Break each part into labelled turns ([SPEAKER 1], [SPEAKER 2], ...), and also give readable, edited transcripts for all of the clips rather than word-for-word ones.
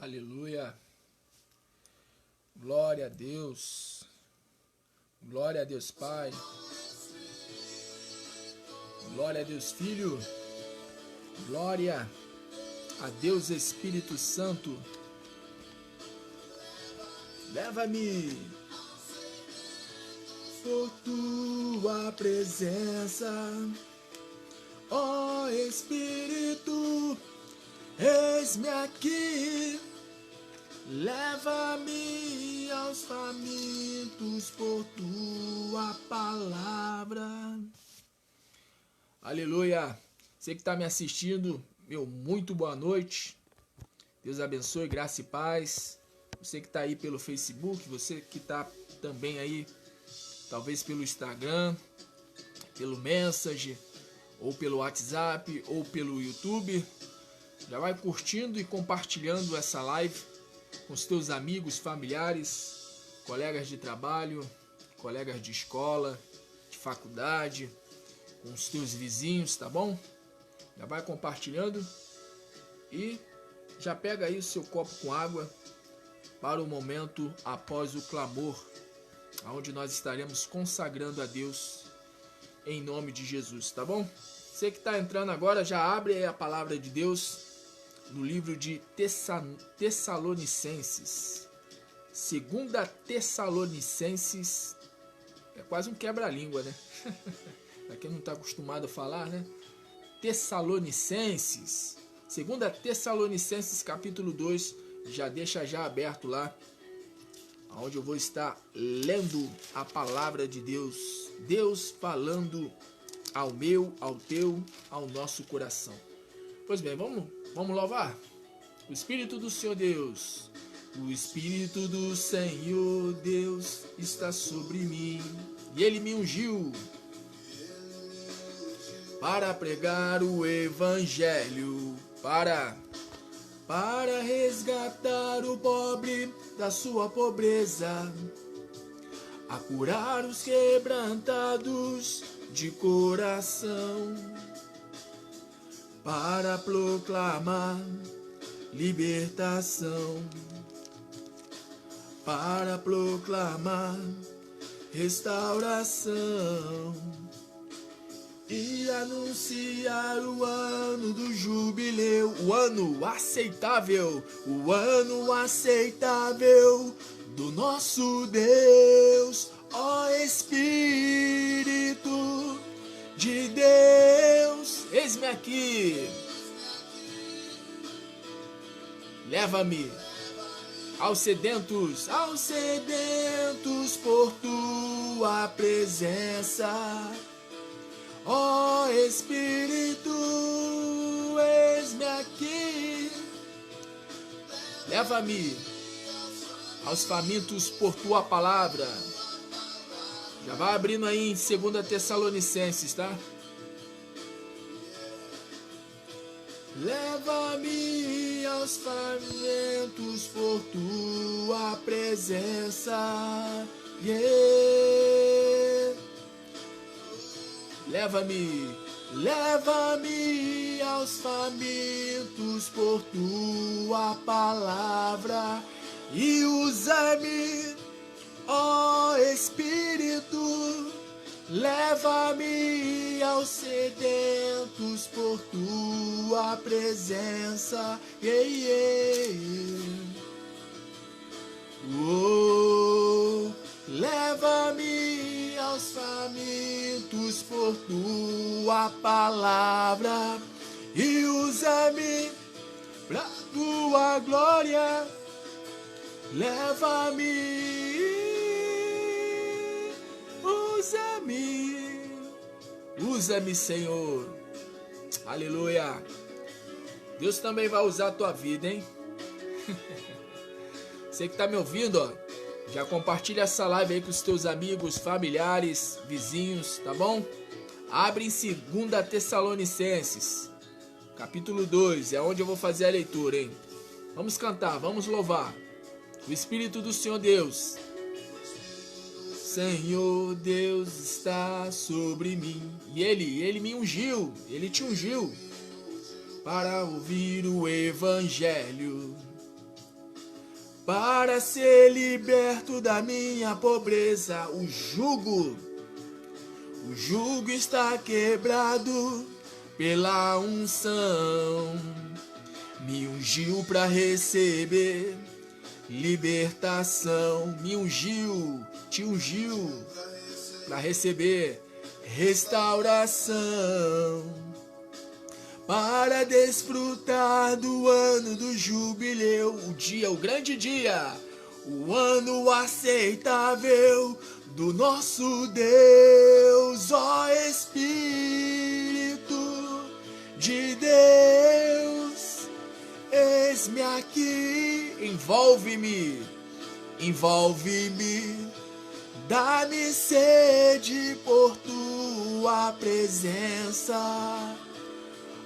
[SPEAKER 1] Aleluia. Glória a Deus. Glória a Deus Pai. Glória a Deus Filho. Glória a Deus Espírito Santo. Leva-me por tua presença, ó Espírito, eis-me aqui. Leva-me aos famintos por tua palavra. Aleluia. Você que está me assistindo, meu muito boa noite. Deus abençoe, graça e paz. Você que está aí pelo Facebook, você que está também aí, talvez pelo Instagram, pelo Messenger, ou pelo WhatsApp, ou pelo YouTube. Já vai curtindo e compartilhando essa live com os teus amigos, familiares, colegas de trabalho, colegas de escola, de faculdade, com os teus vizinhos, tá bom? Já vai compartilhando e já pega aí o seu copo com água para o momento após o clamor, onde nós estaremos consagrando a Deus em nome de Jesus, tá bom? Você que está entrando agora, já abre aí a palavra de Deus no livro de Tessalonicenses. 2 Tessalonicenses, é quase um quebra-língua, né? Pra quem não está acostumado a falar, né? Tessalonicenses, 2 Tessalonicenses capítulo 2, já deixa já aberto lá, onde eu vou estar lendo a palavra de Deus, Deus falando ao meu, ao teu, ao nosso coração. Pois bem, vamos louvar? O Espírito do Senhor Deus, o Espírito do Senhor Deus está sobre mim, e Ele me ungiu para pregar o Evangelho, para resgatar o pobre da sua pobreza, a curar os quebrantados de coração, para proclamar libertação, para proclamar restauração e anunciar o ano do jubileu, o ano aceitável do nosso Deus, ó Espírito de Deus, eis-me aqui. Leva-me aos sedentos por tua presença, ó Espírito, eis-me aqui. Leva-me aos famintos por tua palavra. Já vai abrindo aí em 2 Tessalonicenses, tá? Leva-me aos famintos por tua presença. Yeah. Leva-me aos famintos por tua palavra e usa-me, ó Espírito, leva-me aos sedentos por tua presença. Yeah, yeah. Oh, leva-me aos famintos por tua palavra e usa-me pra tua glória. Leva-me, usa-me, Senhor. Aleluia. Deus também vai usar a tua vida, hein? Você que tá me ouvindo, ó, já compartilha essa live aí com os teus amigos, familiares, vizinhos, tá bom? Abre em 2 Tessalonicenses, capítulo 2, é onde eu vou fazer a leitura, hein? Vamos cantar, vamos louvar. O Espírito do Senhor Deus, Senhor Deus está sobre mim. E Ele me ungiu, Ele te ungiu para ouvir o Evangelho, para ser liberto da minha pobreza. O jugo está quebrado pela unção. Me ungiu para receber libertação. Me ungiu, te ungiu para receber restauração, para desfrutar do ano do jubileu, o grande dia, o ano aceitável do nosso Deus. Ó Espírito de Deus, eis-me aqui, envolve-me, dá-me sede por tua presença.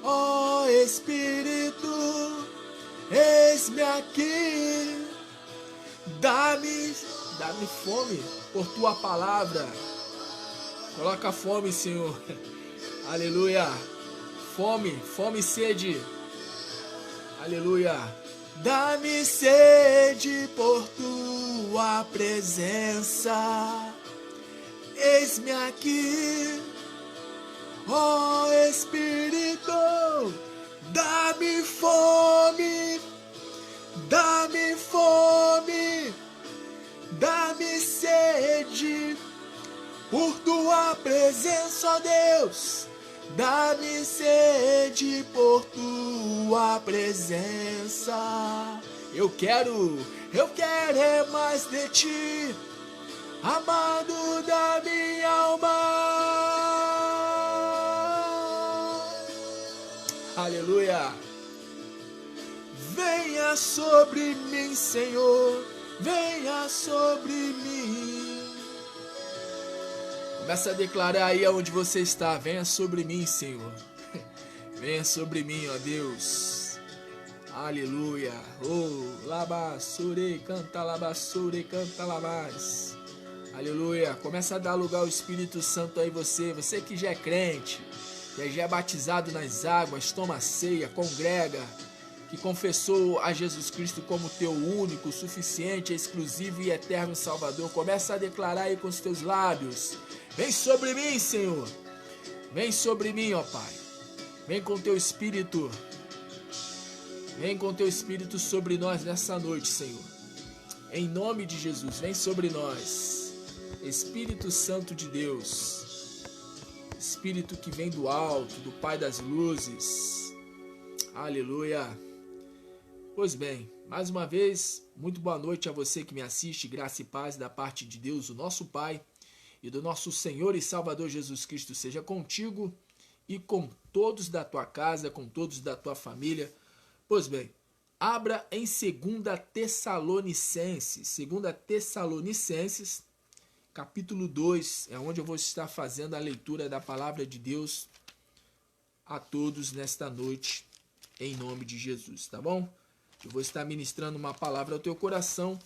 [SPEAKER 1] Ó Espírito, eis-me aqui, dá-me fome por tua palavra. Coloca fome, Senhor. Aleluia. Fome e sede. Aleluia. Dá-me sede por tua presença. Eis-me aqui, ó Espírito, dá-me fome, dá-me sede por tua presença, ó Deus. Dá-me sede por tua presença. Eu quero é mais de ti, amado da minha alma. Aleluia. Venha sobre mim, Senhor, venha sobre mim. Começa a declarar aí onde você está. Venha sobre mim, Senhor. Venha sobre mim, ó Deus. Aleluia. Oh, labassure, canta labás. Aleluia. Começa a dar lugar ao Espírito Santo aí você que já é crente, que já é batizado nas águas, toma a ceia, congrega, que confessou a Jesus Cristo como teu único, suficiente, exclusivo e eterno Salvador. Começa a declarar aí com os teus lábios. Vem sobre mim, Senhor. Vem sobre mim, ó Pai. Vem com teu Espírito. Vem com teu Espírito sobre nós nessa noite, Senhor. Em nome de Jesus, vem sobre nós. Espírito Santo de Deus. Espírito que vem do alto, do Pai das luzes. Aleluia. Pois bem, mais uma vez, muito boa noite a você que me assiste. Graça e paz da parte de Deus, o nosso Pai, e do nosso Senhor e Salvador Jesus Cristo seja contigo e com todos da tua casa, com todos da tua família. Pois bem, abra em 2 Tessalonicenses, capítulo 2, é onde eu vou estar fazendo a leitura da palavra de Deus a todos nesta noite, em nome de Jesus, tá bom? Eu vou estar ministrando uma palavra ao teu coração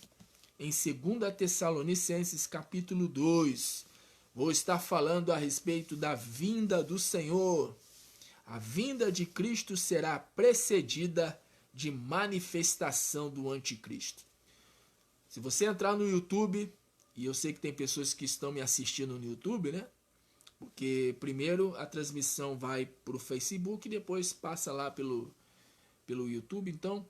[SPEAKER 1] em 2 Tessalonicenses, capítulo 2. Vou estar falando a respeito da vinda do Senhor. A vinda de Cristo será precedida de manifestação do anticristo. Se você entrar no YouTube, e eu sei que tem pessoas que estão me assistindo no YouTube, né? Porque primeiro a transmissão vai para o Facebook e depois passa lá pelo YouTube. Então,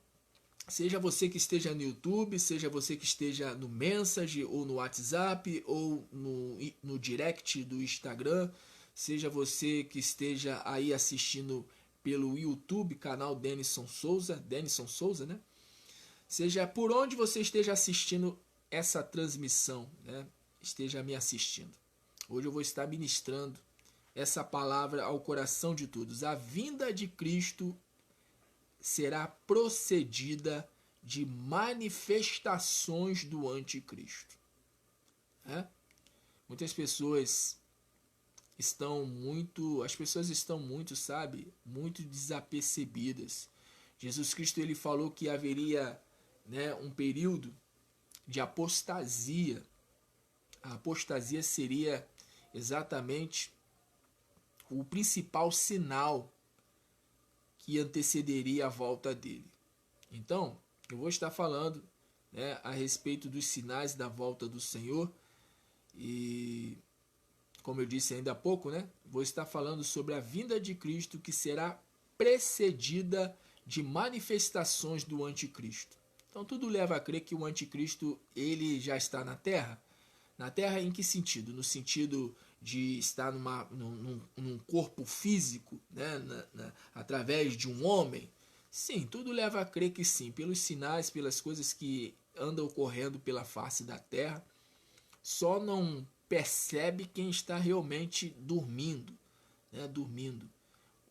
[SPEAKER 1] seja você que esteja no YouTube, seja você que esteja no Message ou no WhatsApp ou no direct do Instagram, seja você que esteja aí assistindo pelo YouTube, canal Denison Souza, né? Seja por onde você esteja assistindo essa transmissão, né? Esteja me assistindo. Hoje eu vou estar ministrando essa palavra ao coração de todos. A vinda de Cristo será procedida de manifestações do anticristo. Muitas pessoas estão muito, sabe, muito desapercebidas. Jesus Cristo ele falou que haveria, né, um período de apostasia. A apostasia seria exatamente o principal sinal que antecederia a volta dele. Então, eu vou estar falando né, a respeito dos sinais da volta do Senhor. E, como eu disse ainda há pouco, né, vou estar falando sobre a vinda de Cristo, que será precedida de manifestações do anticristo. Então tudo leva a crer que o anticristo ele já está na Terra. Na Terra em que sentido? No sentido de estar num corpo físico, né, através de um homem? Sim, tudo leva a crer que sim, pelos sinais, pelas coisas que andam ocorrendo pela face da Terra. Só não percebe quem está realmente dormindo, né, dormindo.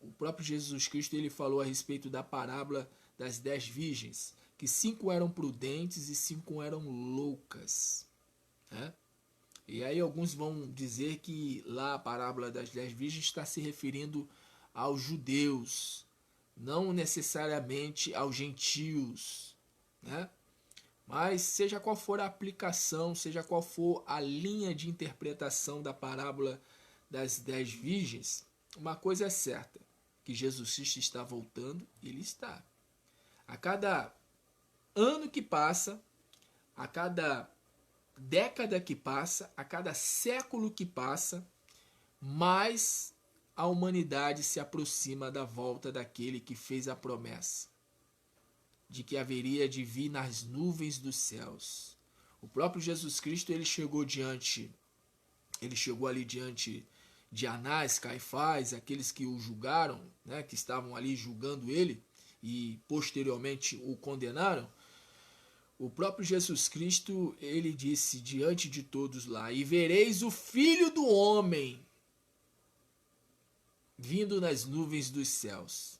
[SPEAKER 1] O próprio Jesus Cristo ele falou a respeito da parábola das 10 virgens, que 5 eram prudentes e 5 eram loucas, né? E aí alguns vão dizer que lá a parábola das 10 virgens está se referindo aos judeus, não necessariamente aos gentios, né? Mas seja qual for a aplicação, seja qual for a linha de interpretação da parábola das 10 virgens, uma coisa é certa, que Jesus Cristo está voltando, ele está. A cada ano que passa, a cada década que passa, a cada século que passa, mais a humanidade se aproxima da volta daquele que fez a promessa de que haveria de vir nas nuvens dos céus. O próprio Jesus Cristo ele chegou ali diante de Anás, Caifás, aqueles que o julgaram, né, que estavam ali julgando ele e posteriormente o condenaram. O próprio Jesus Cristo, ele disse diante de todos lá: "E vereis o Filho do Homem vindo nas nuvens dos céus."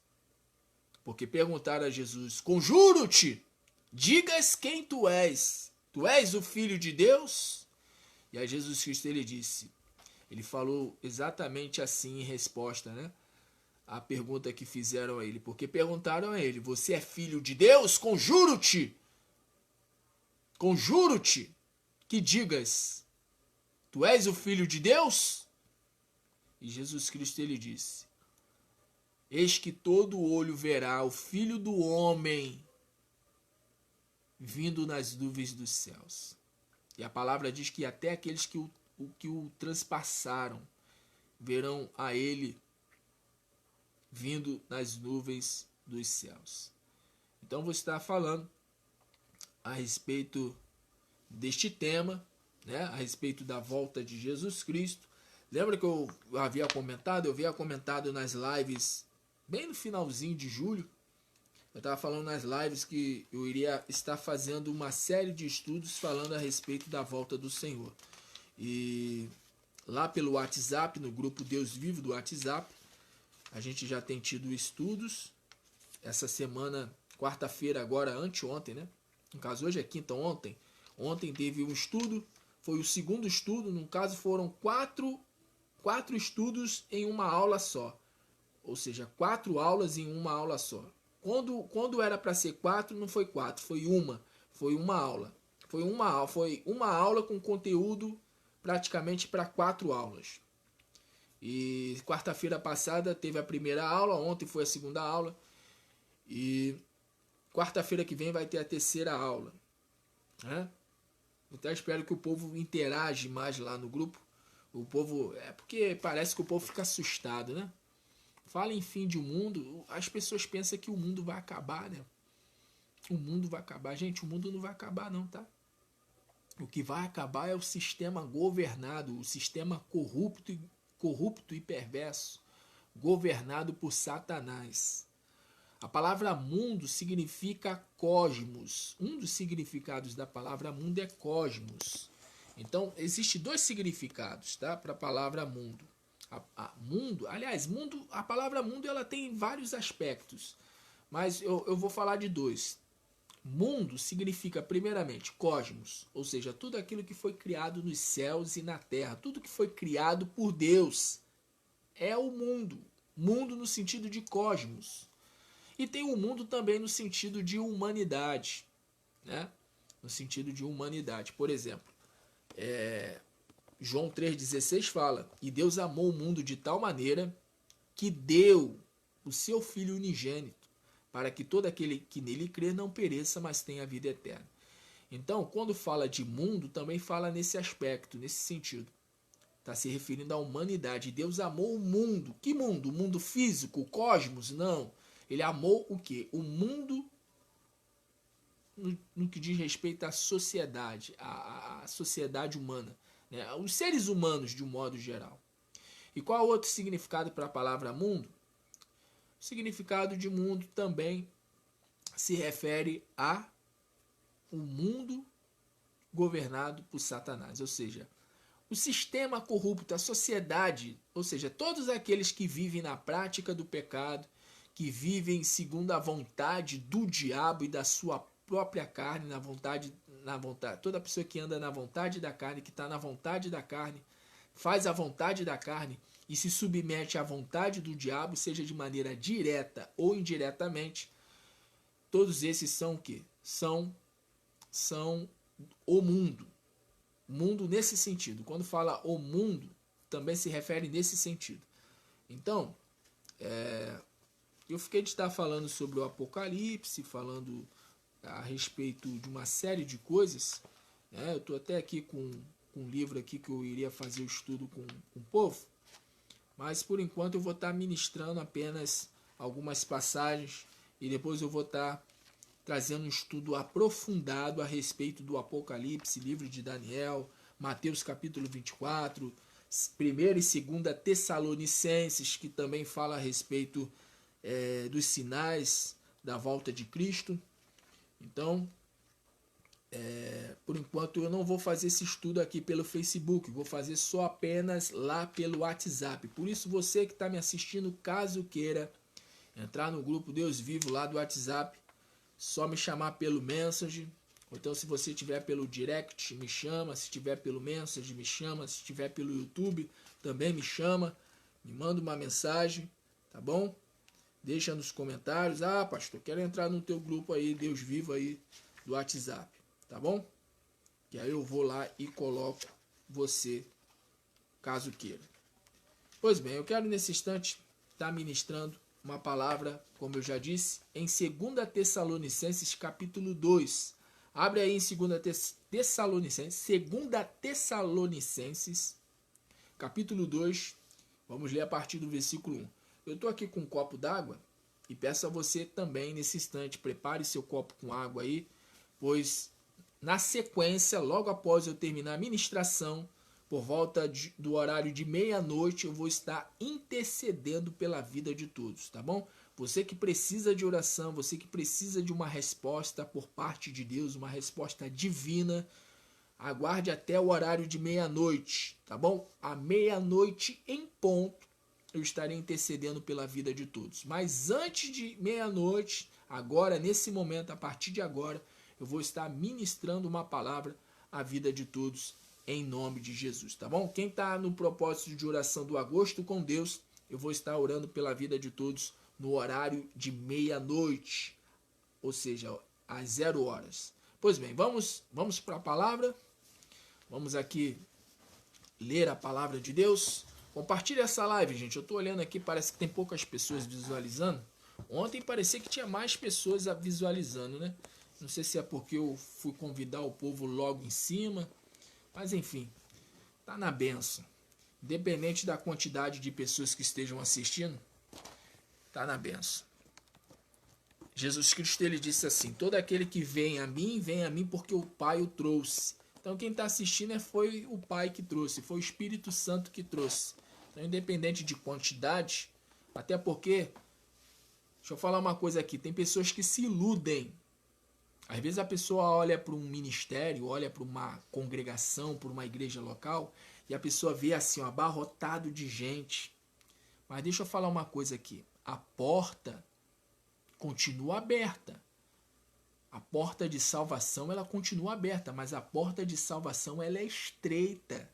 [SPEAKER 1] Porque perguntaram a Jesus: "Conjuro-te, digas quem tu és. Tu és o Filho de Deus?" E aí Jesus Cristo ele disse, ele falou exatamente assim em resposta, né, à pergunta que fizeram a ele. Porque perguntaram a ele: "Você é filho de Deus? Conjuro-te que digas, tu és o Filho de Deus?" E Jesus Cristo ele disse: "Eis que todo olho verá o Filho do Homem vindo nas nuvens dos céus." E a palavra diz que até aqueles que o transpassaram verão a ele vindo nas nuvens dos céus. Então vou estar falando a respeito deste tema, né, a respeito da volta de Jesus Cristo. Lembra que eu havia comentado nas lives, bem no finalzinho de julho, eu estava falando nas lives que eu iria estar fazendo uma série de estudos falando a respeito da volta do Senhor. E lá pelo WhatsApp, no grupo Deus Vivo do WhatsApp, a gente já tem tido estudos. Essa semana, quarta-feira agora, anteontem, né? No caso hoje é quinta, ontem teve um estudo, foi o segundo estudo, no caso foram quatro estudos em uma aula só. Ou seja, 4 aulas em uma aula só. Quando era para ser 4, não foi 4, foi uma aula. Foi uma aula com conteúdo praticamente para 4 aulas. E quarta-feira passada teve a primeira aula, ontem foi a segunda aula. E quarta-feira que vem vai ter a terceira aula, né? Então espero que o povo interage mais lá no grupo. O povo, porque parece que o povo fica assustado, né? Fala em fim de mundo, as pessoas pensam que o mundo vai acabar, né? O mundo vai acabar. Gente, o mundo não vai acabar não, tá? O que vai acabar é o sistema governado, o sistema corrupto e perverso, governado por Satanás. A palavra mundo significa cosmos. Um dos significados da palavra mundo é cosmos. Então, existem 2 significados, tá, para a palavra mundo. A palavra mundo ela tem vários aspectos, mas eu vou falar de 2. Mundo significa, primeiramente, cosmos, ou seja, tudo aquilo que foi criado nos céus e na terra, tudo que foi criado por Deus é o mundo. Mundo no sentido de cosmos. E tem o mundo também no sentido de humanidade, né? No sentido de humanidade. Por exemplo, João 3,16 fala: "E Deus amou o mundo de tal maneira que deu o seu Filho unigênito, para que todo aquele que nele crer não pereça, mas tenha a vida eterna." Então, quando fala de mundo, também fala nesse aspecto, nesse sentido. Está se referindo à humanidade. Deus amou o mundo. Que mundo? O mundo físico, o cosmos? Não. Ele amou o quê? O mundo no que diz respeito à sociedade, à sociedade humana, né? Os seres humanos de um modo geral. E qual é o outro significado para a palavra mundo? O significado de mundo também se refere a um mundo governado por Satanás, ou seja, o sistema corrupto, a sociedade, ou seja, todos aqueles que vivem na prática do pecado, que vivem segundo a vontade do diabo e da sua própria carne, na vontade, toda pessoa que anda na vontade da carne, que está na vontade da carne, faz a vontade da carne e se submete à vontade do diabo, seja de maneira direta ou indiretamente, todos esses são o quê? São o mundo. Mundo nesse sentido. Quando fala o mundo, também se refere nesse sentido. Então, eu fiquei de estar falando sobre o Apocalipse, falando a respeito de uma série de coisas. Eu estou até aqui com um livro aqui que eu iria fazer o estudo com o povo, mas por enquanto eu vou estar ministrando apenas algumas passagens e depois eu vou estar trazendo um estudo aprofundado a respeito do Apocalipse, livro de Daniel, Mateus capítulo 24, 1ª e 2ª Tessalonicenses, que também fala a respeito dos sinais da volta de Cristo. Então, por enquanto eu não vou fazer esse estudo aqui pelo Facebook, vou fazer só apenas lá pelo WhatsApp. Por isso, você que está me assistindo, caso queira entrar no grupo Deus Vivo lá do WhatsApp, só me chamar pelo Messenger, ou então se você tiver pelo Direct, me chama, se tiver pelo Messenger, me chama, se tiver pelo YouTube, também me chama, me manda uma mensagem, tá bom? Deixa nos comentários, pastor, quero entrar no teu grupo aí, Deus Vivo aí, do WhatsApp, tá bom? Que aí eu vou lá e coloco você, caso queira. Pois bem, eu quero nesse instante estar ministrando uma palavra, como eu já disse, em 2ª Tessalonicenses capítulo 2. Abre aí em 2ª Tessalonicenses capítulo 2. Vamos ler a partir do versículo 1. Eu estou aqui com um copo d'água e peço a você também, nesse instante, prepare seu copo com água aí, pois na sequência, logo após eu terminar a ministração, por volta do horário de meia-noite, eu vou estar intercedendo pela vida de todos, tá bom? Você que precisa de oração, você que precisa de uma resposta por parte de Deus, uma resposta divina, aguarde até o horário de meia-noite, tá bom? À meia-noite em ponto, eu estarei intercedendo pela vida de todos. Mas antes de meia-noite, agora, nesse momento, a partir de agora, eu vou estar ministrando uma palavra à vida de todos, em nome de Jesus, tá bom? Quem está no propósito de oração do Agosto com Deus, eu vou estar orando pela vida de todos no horário de meia-noite, ou seja, às 0 horas. Pois bem, vamos para a palavra. Vamos aqui ler a palavra de Deus. Compartilhe essa live, gente. Eu estou olhando aqui, parece que tem poucas pessoas visualizando. Ontem parecia que tinha mais pessoas visualizando, né? Não sei se é porque eu fui convidar o povo logo em cima. Mas enfim, tá na benção. Independente da quantidade de pessoas que estejam assistindo, tá na benção. Jesus Cristo, ele disse assim: todo aquele que vem a mim porque o Pai o trouxe. Então quem está assistindo foi o Pai que trouxe, foi o Espírito Santo que trouxe. Então, independente de quantidade, até porque, deixa eu falar uma coisa aqui, tem pessoas que se iludem. Às vezes a pessoa olha para um ministério, olha para uma congregação, para uma igreja local, e a pessoa vê assim, abarrotado de gente. Mas deixa eu falar uma coisa aqui. A porta continua aberta. A porta de salvação, ela continua aberta, mas a porta de salvação, ela é estreita.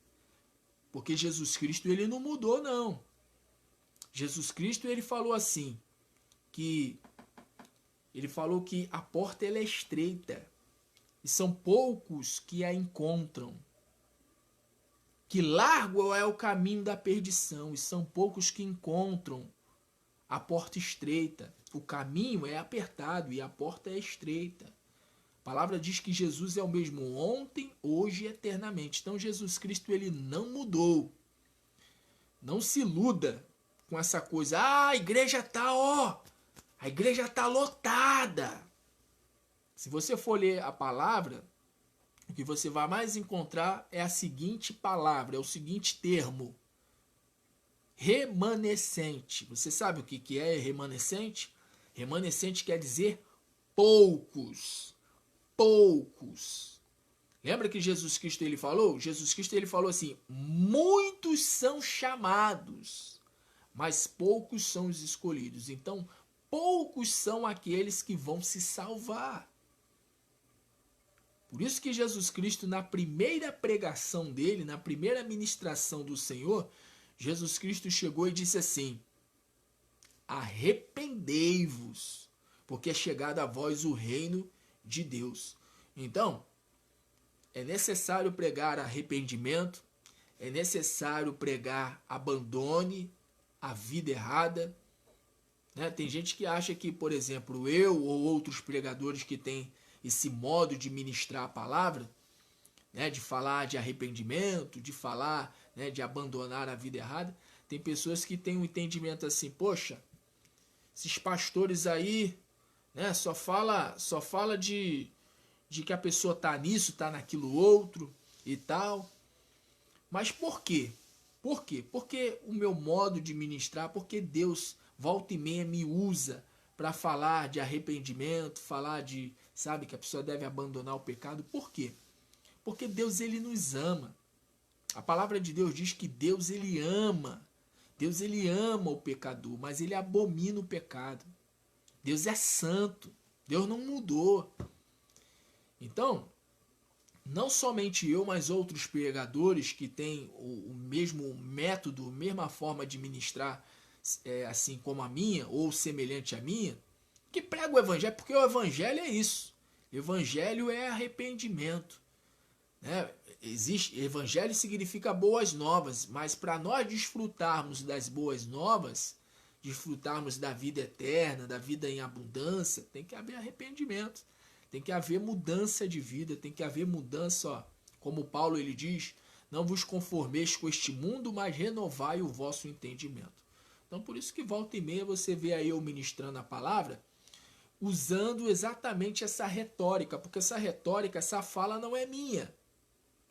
[SPEAKER 1] Porque Jesus Cristo, ele não mudou, não. Jesus Cristo, ele falou assim, que a porta ela é estreita e são poucos que a encontram. Que largo é o caminho da perdição e são poucos que encontram a porta estreita. O caminho é apertado e a porta é estreita. A palavra diz que Jesus é o mesmo ontem, hoje e eternamente. Então Jesus Cristo ele não mudou. Não se iluda com essa coisa. Ah, a igreja tá, a igreja tá lotada. Se você for ler a palavra, o que você vai mais encontrar é a seguinte palavra, é o seguinte termo: remanescente. Você sabe o que é remanescente? Remanescente quer dizer poucos. Poucos. Lembra que Jesus Cristo ele falou? Jesus Cristo ele falou assim: muitos são chamados, mas poucos são os escolhidos. Então, poucos são aqueles que vão se salvar. Por isso que Jesus Cristo, na primeira pregação dele, na primeira ministração do Senhor, Jesus Cristo chegou e disse assim: arrependei-vos, porque é chegado a vós o reino de Deus. Então, é necessário pregar arrependimento, é necessário pregar abandone a vida errada. Né? Tem gente que acha que, por exemplo, eu ou outros pregadores que têm esse modo de ministrar a palavra, né, de falar de arrependimento, de falar, né, de abandonar a vida errada, tem pessoas que têm um entendimento assim: poxa, esses pastores aí, né, só fala de que a pessoa tá nisso, tá naquilo outro e tal. Mas por quê? Por quê? Porque o meu modo de ministrar, porque Deus volta e meia me usa para falar de arrependimento, falar de, sabe, que a pessoa deve abandonar o pecado. Por quê? Porque Deus ele nos ama. A palavra de Deus diz que Deus ele ama. Deus ele ama o pecador, mas ele abomina o pecado. Deus é santo. Deus não mudou. Então, não somente eu, mas outros pregadores que têm o mesmo método, a mesma forma de ministrar, assim como a minha, ou semelhante à minha, que prega o evangelho, porque o evangelho é isso. O evangelho é arrependimento. Né? Evangelho significa boas novas, mas para nós desfrutarmos das boas novas, desfrutarmos da vida eterna, da vida em abundância, tem que haver arrependimento. Tem que haver mudança de vida, tem que haver mudança, como Paulo ele diz: não vos conformeis com este mundo, mas renovai o vosso entendimento. Então por isso que volta e meia você vê aí eu ministrando a palavra, usando exatamente essa retórica, porque essa retórica, essa fala não é minha.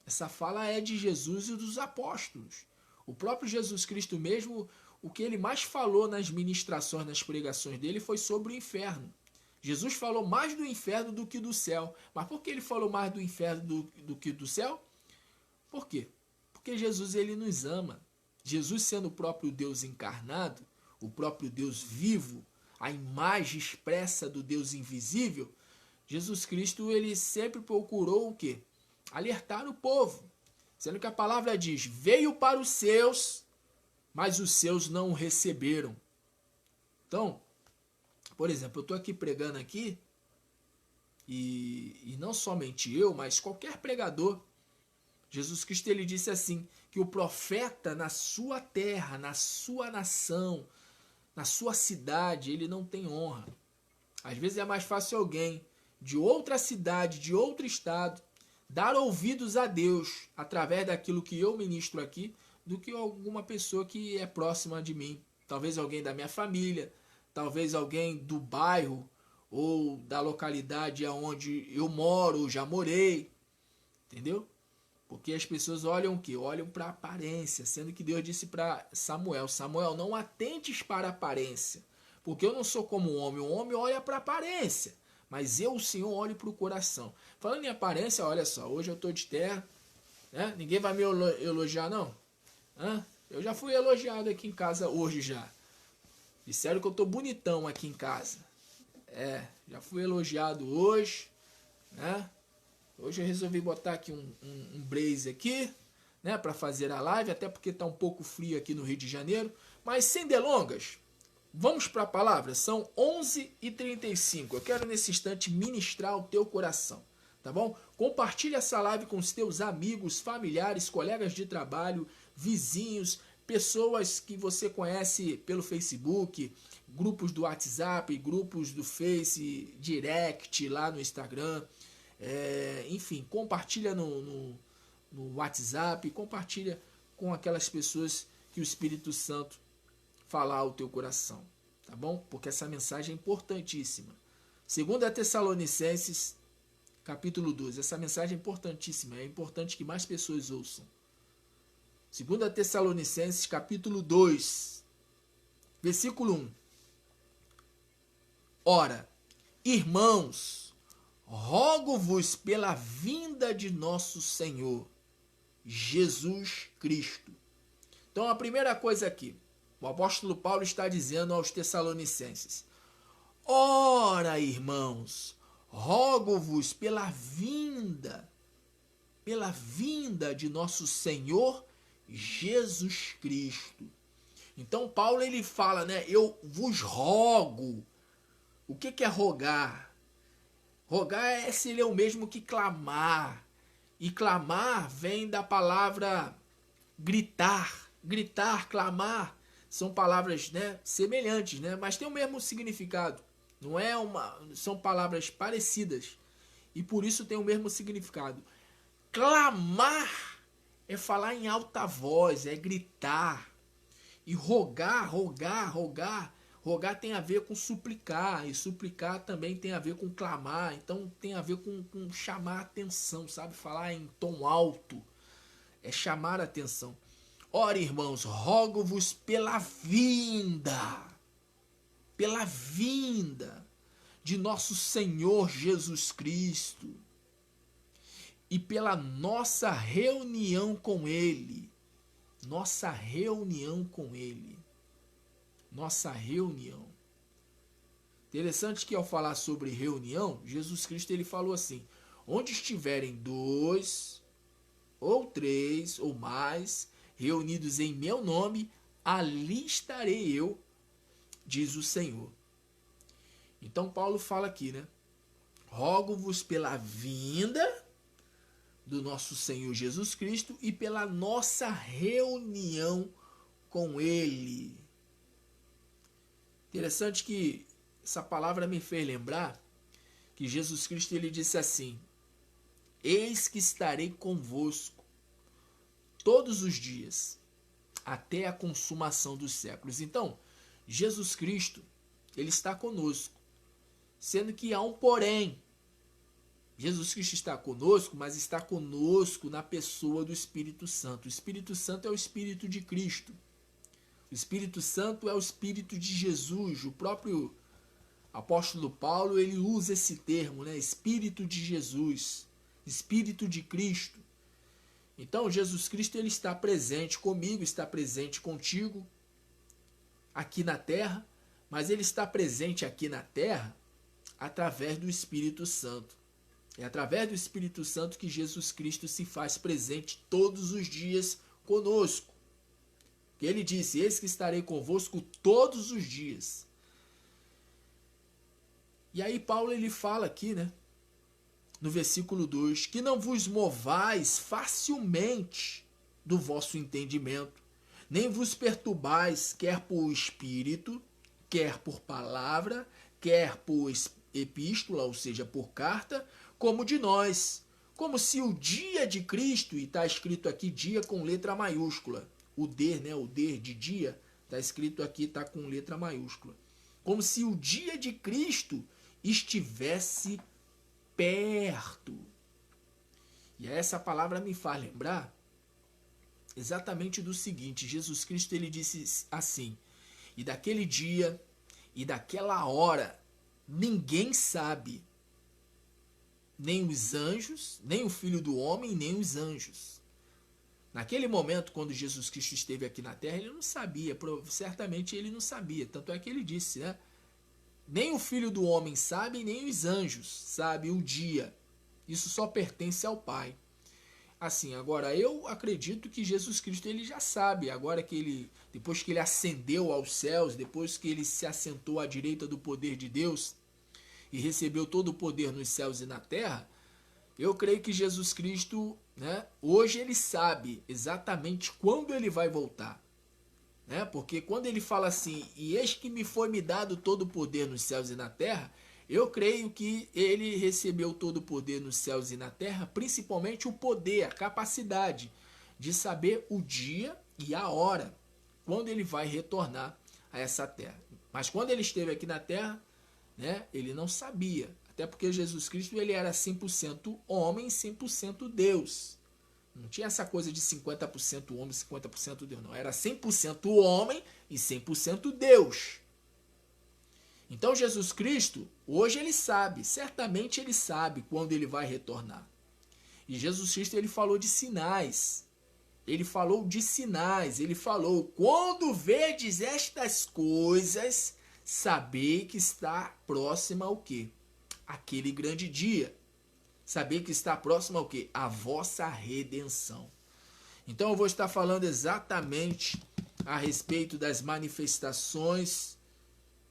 [SPEAKER 1] Essa fala é de Jesus e dos apóstolos. O próprio Jesus Cristo mesmo, o que ele mais falou nas ministrações, nas pregações dele foi sobre o inferno. Jesus falou mais do inferno do que do céu. Mas por que ele falou mais do inferno do que do céu? Por quê? Porque Jesus ele nos ama. Jesus sendo o próprio Deus encarnado, o próprio Deus vivo, a imagem expressa do Deus invisível, Jesus Cristo ele sempre procurou o quê? Alertar o povo. Sendo que a palavra diz: veio para os seus, mas os seus não o receberam. Então, por exemplo, eu estou aqui pregando aqui, e não somente eu, mas qualquer pregador. Jesus Cristo ele disse assim, que o profeta na sua terra, na sua nação, na sua cidade, ele não tem honra. Às vezes é mais fácil alguém de outra cidade, de outro estado, dar ouvidos a Deus através daquilo que eu ministro aqui, do que alguma pessoa que é próxima de mim. Talvez alguém da minha família, talvez alguém do bairro ou da localidade onde eu moro, já morei, entendeu? Porque as pessoas olham o quê? Olham para a aparência, sendo que Deus disse para Samuel: Samuel, não atentes para a aparência, porque eu não sou como o homem olha para a aparência, mas eu, o Senhor, olho para o coração. Falando em aparência, olha só, hoje eu estou de terra, né? Ninguém vai me elogiar não? Eu já fui elogiado aqui em casa hoje já. Disseram que eu tô bonitão aqui em casa. Já fui elogiado hoje, né? Hoje eu resolvi botar aqui um blazer aqui, né, para fazer a live, até porque tá um pouco frio aqui no Rio de Janeiro. Mas sem delongas, vamos para a palavra. São 11h35. Eu quero nesse instante ministrar ao teu coração, tá bom? Compartilha essa live com os teus amigos, familiares, colegas de trabalho, vizinhos, pessoas que você conhece pelo Facebook, grupos do WhatsApp, grupos do Face, Direct lá no Instagram. Enfim, compartilha no WhatsApp, compartilha com aquelas pessoas que o Espírito Santo falar ao teu coração, tá bom? Porque essa mensagem é importantíssima. 2 Tessalonicenses, capítulo 12, essa mensagem é importantíssima, é importante que mais pessoas ouçam. 2 Tessalonicenses, capítulo 2, versículo 1. Ora, irmãos, rogo-vos pela vinda de nosso Senhor Jesus Cristo. Então a primeira coisa aqui, o apóstolo Paulo está dizendo aos Tessalonicenses: ora, irmãos, rogo-vos pela vinda de nosso Senhor Jesus Cristo. Então Paulo ele fala, né? Eu vos rogo. O que é rogar? Rogar é se ele é o mesmo que clamar. E clamar vem da palavra gritar. Gritar, clamar, são palavras, né, semelhantes, né, mas tem o mesmo significado. Não é são palavras parecidas e por isso tem o mesmo significado. Clamar é falar em alta voz, é gritar. E rogar tem a ver com suplicar, e suplicar também tem a ver com clamar, então tem a ver com chamar a atenção, sabe? Falar em tom alto é chamar a atenção. Ora, irmãos, rogo-vos pela vinda de nosso Senhor Jesus Cristo e pela nossa reunião com Ele. Nossa reunião. Interessante que ao falar sobre reunião, Jesus Cristo ele falou assim: onde estiverem 2 ou 3 ou mais reunidos em meu nome, ali estarei eu, diz o Senhor. Então Paulo fala aqui, né? Rogo-vos pela vinda do nosso Senhor Jesus Cristo e pela nossa reunião com Ele. Interessante que essa palavra me fez lembrar que Jesus Cristo ele disse assim: eis que estarei convosco todos os dias, até a consumação dos séculos. Então, Jesus Cristo, ele está conosco, sendo que há um porém. Jesus Cristo está conosco, mas está conosco na pessoa do Espírito Santo. O Espírito Santo é o Espírito de Cristo. O Espírito Santo é o Espírito de Jesus. O próprio apóstolo Paulo, ele usa esse termo, né? Espírito de Jesus, Espírito de Cristo. Então, Jesus Cristo ele está presente comigo, está presente contigo aqui na terra, mas ele está presente aqui na terra através do Espírito Santo. É através do Espírito Santo que Jesus Cristo se faz presente todos os dias conosco. Que ele disse: eis que estarei convosco todos os dias. E aí Paulo ele fala aqui, né? No versículo 2, que não vos movais facilmente do vosso entendimento, nem vos perturbais, quer por espírito, quer por palavra, quer por epístola, ou seja, por carta, como de nós, como se o dia de Cristo, e está escrito aqui dia com letra maiúscula, o D, né, o D de dia, está escrito aqui, está com letra maiúscula, como se o dia de Cristo estivesse perto. E essa palavra me faz lembrar exatamente do seguinte: Jesus Cristo ele disse assim: e daquele dia e daquela hora ninguém sabe, nem os anjos, nem o Filho do Homem, nem os anjos. Naquele momento, quando Jesus Cristo esteve aqui na terra, ele não sabia, certamente ele não sabia, tanto é que ele disse, né? Nem o Filho do Homem sabe, nem os anjos sabem o dia. Isso só pertence ao Pai. Assim, agora eu acredito que Jesus Cristo ele já sabe, agora que ele, depois que ele ascendeu aos céus, depois que ele se assentou à direita do poder de Deus e recebeu todo o poder nos céus e na terra, eu creio que Jesus Cristo, né, hoje ele sabe exatamente quando ele vai voltar. Né? Porque quando ele fala assim, e eis que me foi me dado todo o poder nos céus e na terra, Eu creio que ele recebeu todo o poder nos céus e na terra, principalmente o poder, a capacidade de saber o dia e a hora, quando ele vai retornar a essa terra. Mas quando ele esteve aqui na terra, né, ele não sabia. Até porque Jesus Cristo ele era 100% homem e 100% Deus. Não tinha essa coisa de 50% homem e 50% Deus, não. Era 100% homem e 100% Deus. Então Jesus Cristo, hoje ele sabe, certamente ele sabe quando ele vai retornar. E Jesus Cristo ele falou de sinais. Ele falou de sinais, ele falou: quando vedes estas coisas, saber que está próxima ao quê? Aquele grande dia. Saber que está próximo ao quê? A vossa redenção. Então eu vou estar falando exatamente a respeito das manifestações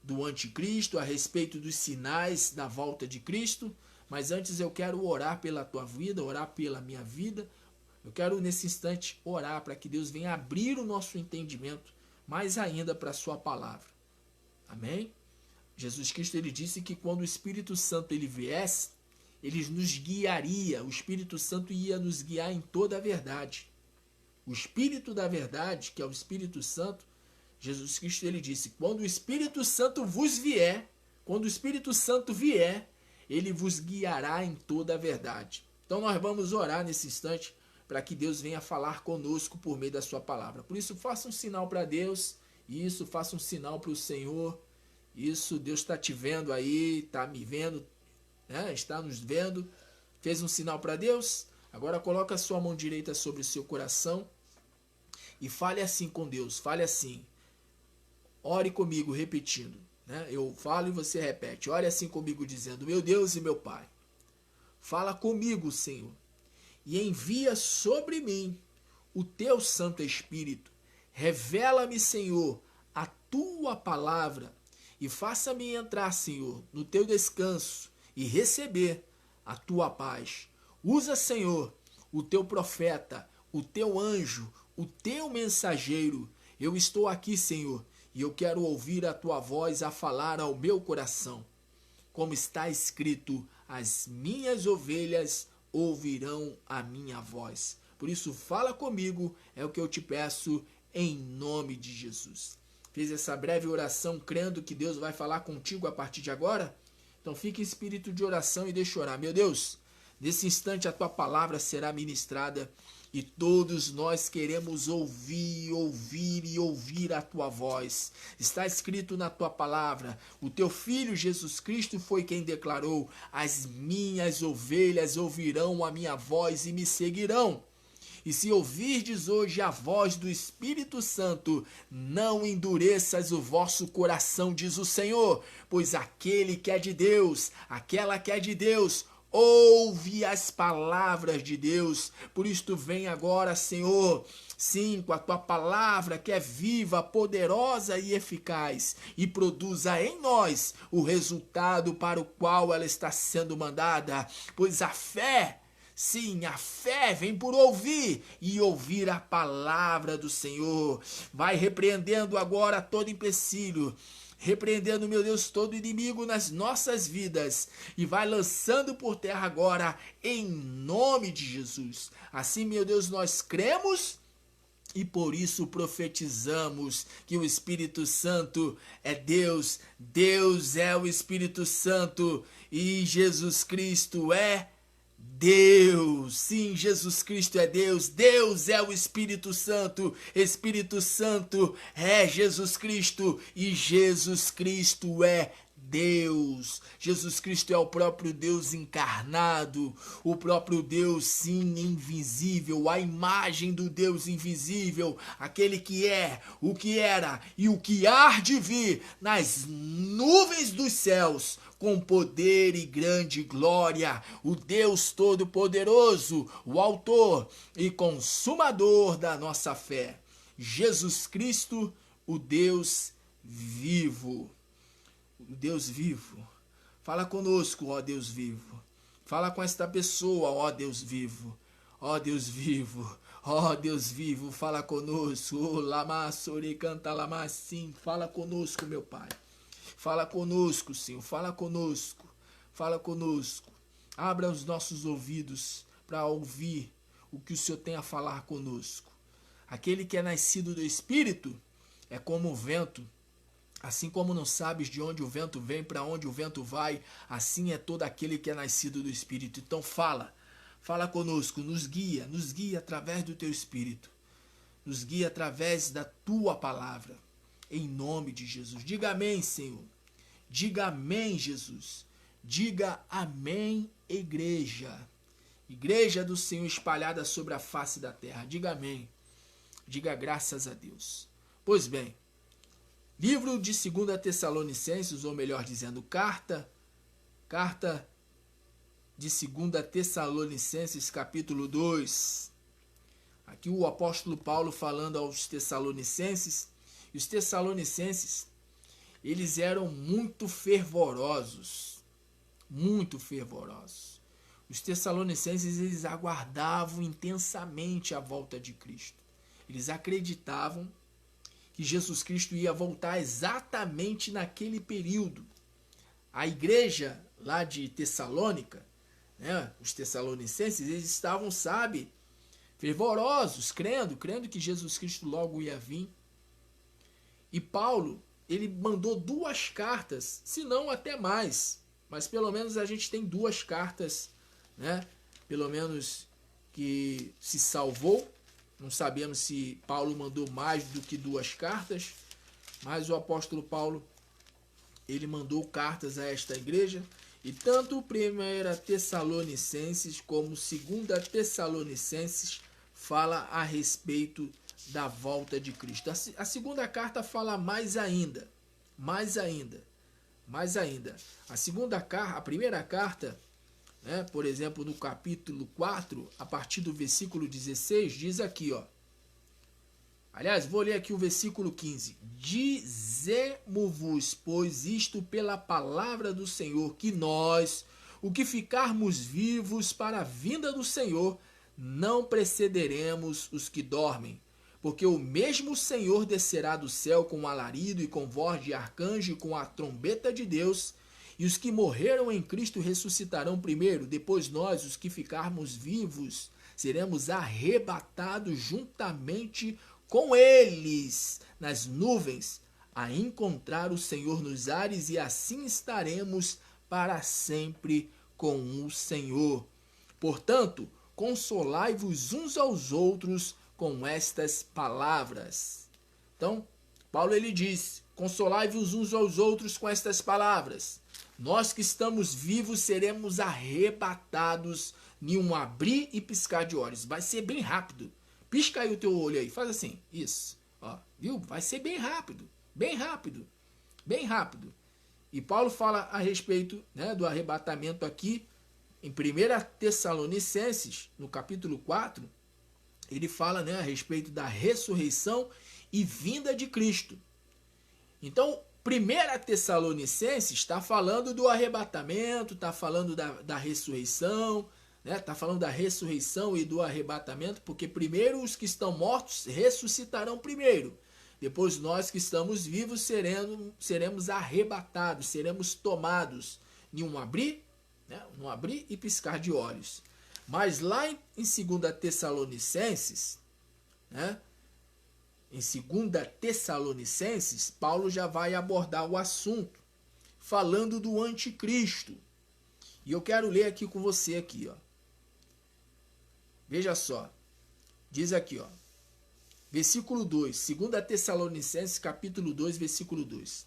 [SPEAKER 1] do anticristo, a respeito dos sinais da volta de Cristo. Mas antes eu quero orar pela tua vida, orar pela minha vida. Eu quero nesse instante orar para que Deus venha abrir o nosso entendimento mais ainda para a sua palavra. Amém? Jesus Cristo ele disse que quando o Espírito Santo ele viesse, ele nos guiaria, o Espírito Santo ia nos guiar em toda a verdade. O Espírito da verdade, que é o Espírito Santo, Jesus Cristo ele disse: quando o Espírito Santo vos vier, quando o Espírito Santo vier, ele vos guiará em toda a verdade. Então nós vamos orar nesse instante para que Deus venha falar conosco por meio da sua palavra. Por isso, faça um sinal para Deus, isso, faça um sinal para o Senhor. Isso, Deus está te vendo aí, está me vendo, né? Está nos vendo. Fez um sinal para Deus? Agora coloca a sua mão direita sobre o seu coração e fale assim com Deus, fale assim. Ore comigo, repetindo, né? Eu falo e você repete. Ore assim comigo, dizendo: meu Deus e meu Pai, fala comigo, Senhor, e envia sobre mim o teu Santo Espírito. Revela-me, Senhor, a tua palavra e faça-me entrar, Senhor, no teu descanso e receber a tua paz. Usa, Senhor, o teu profeta, o teu anjo, o teu mensageiro. Eu estou aqui, Senhor, e eu quero ouvir a tua voz a falar ao meu coração. Como está escrito: as minhas ovelhas ouvirão a minha voz. Por isso, fala comigo, é o que eu te peço, em nome de Jesus. Fez essa breve oração crendo que Deus vai falar contigo a partir de agora? Então fique em espírito de oração e deixa eu orar. Meu Deus, nesse instante a tua palavra será ministrada e todos nós queremos ouvir e ouvir a tua voz. Está escrito na tua palavra: o teu filho Jesus Cristo foi quem declarou: as minhas ovelhas ouvirão a minha voz e me seguirão. E se ouvirdes hoje a voz do Espírito Santo, não endureças o vosso coração, diz o Senhor, pois aquele que é de Deus, aquela que é de Deus, ouve as palavras de Deus. Por isto vem agora, Senhor, sim, com a tua palavra que é viva, poderosa e eficaz, e produza em nós o resultado para o qual ela está sendo mandada, pois a fé, sim, a fé vem por ouvir e ouvir a palavra do Senhor. Vai repreendendo agora todo empecilho, repreendendo, meu Deus, todo inimigo nas nossas vidas e vai lançando por terra agora em nome de Jesus. Assim, meu Deus, nós cremos e por isso profetizamos que o Espírito Santo é Deus, Deus é o Espírito Santo e Jesus Cristo é Deus. Sim, Jesus Cristo é Deus, Deus é o Espírito Santo é Jesus Cristo e Jesus Cristo é Deus. Jesus Cristo é o próprio Deus encarnado, o próprio Deus, sim, invisível, a imagem do Deus invisível, aquele que é, o que era e o que há de vir nas nuvens dos céus, com poder e grande glória, o Deus Todo-Poderoso, o autor e consumador da nossa fé, Jesus Cristo, o Deus vivo. O Deus vivo. Fala conosco, ó Deus vivo. Fala com esta pessoa, ó Deus vivo. Ó Deus vivo. Ó Deus vivo, fala conosco. Lama sori canta lama sim. Fala conosco, meu Pai. Fala conosco, Senhor. Fala conosco. fala conosco. Abra os nossos ouvidos para ouvir o que o Senhor tem a falar conosco. Aquele que é nascido do Espírito é como o vento. Assim como não sabes de onde o vento vem, para onde o vento vai, assim é todo aquele que é nascido do Espírito. Então fala conosco, nos guia através do teu Espírito. Nos guia através da tua palavra. Em nome de Jesus. Diga amém, Senhor. Diga amém, Jesus. Diga amém, igreja. Igreja do Senhor espalhada sobre a face da terra. Diga amém. Diga graças a Deus. Pois bem, livro de 2 Tessalonicenses, ou melhor dizendo, carta de 2 Tessalonicenses, capítulo 2. Aqui o apóstolo Paulo falando aos Tessalonicenses. E os Tessalonicenses, eles eram muito fervorosos. Muito fervorosos. Os Tessalonicenses, eles aguardavam intensamente a volta de Cristo. Eles acreditavam que Jesus Cristo ia voltar exatamente naquele período. A igreja lá de Tessalônica, né, os Tessalonicenses, eles estavam, fervorosos, crendo que Jesus Cristo logo ia vir. E Paulo, ele mandou 2 cartas, se não até mais, mas pelo menos a gente tem 2 cartas, né? Pelo menos que se salvou. Não sabemos se Paulo mandou mais do que 2 cartas, mas o apóstolo Paulo, ele mandou cartas a esta igreja. E tanto 1 Tessalonicenses como 2 Tessalonicenses fala a respeito da volta de Cristo. A segunda carta fala mais ainda. A primeira carta, né, por exemplo, no capítulo 4, a partir do versículo 16, diz aqui, ó. Aliás, vou ler aqui o versículo 15. Dizemo-vos, pois, isto pela palavra do Senhor, que nós, o que ficarmos vivos para a vinda do Senhor, não precederemos os que dormem. Porque o mesmo Senhor descerá do céu com alarido e com voz de arcanjo e com a trombeta de Deus, e os que morreram em Cristo ressuscitarão primeiro. Depois nós, os que ficarmos vivos, seremos arrebatados juntamente com eles nas nuvens, a encontrar o Senhor nos ares, e assim estaremos para sempre com o Senhor. Portanto, consolai-vos uns aos outros com estas palavras. Então, Paulo ele diz, consolai-vos uns aos outros com estas palavras. Nós que estamos vivos seremos arrebatados em um abrir e piscar de olhos. Vai ser bem rápido. Pisca aí o teu olho aí, faz assim, isso. Ó, viu? Vai ser bem rápido, bem rápido, bem rápido. E Paulo fala a respeito, né, do arrebatamento aqui em 1 Tessalonicenses, no capítulo 4, ele fala, né, a respeito da ressurreição e vinda de Cristo. Então, 1 Tessalonicenses está falando do arrebatamento, está falando da ressurreição, né? Está falando da ressurreição e do arrebatamento, porque primeiro os que estão mortos ressuscitarão primeiro. Depois nós que estamos vivos seremos arrebatados, seremos tomados em um abrir, né, um abrir e piscar de olhos. Mas lá em 2 Tessalonicenses, né, em 2 Tessalonicenses, Paulo já vai abordar o assunto, falando do anticristo. E eu quero ler aqui com você aqui, ó. Veja só. Diz aqui, ó. Versículo 2, 2 Tessalonicenses, capítulo 2, versículo 2.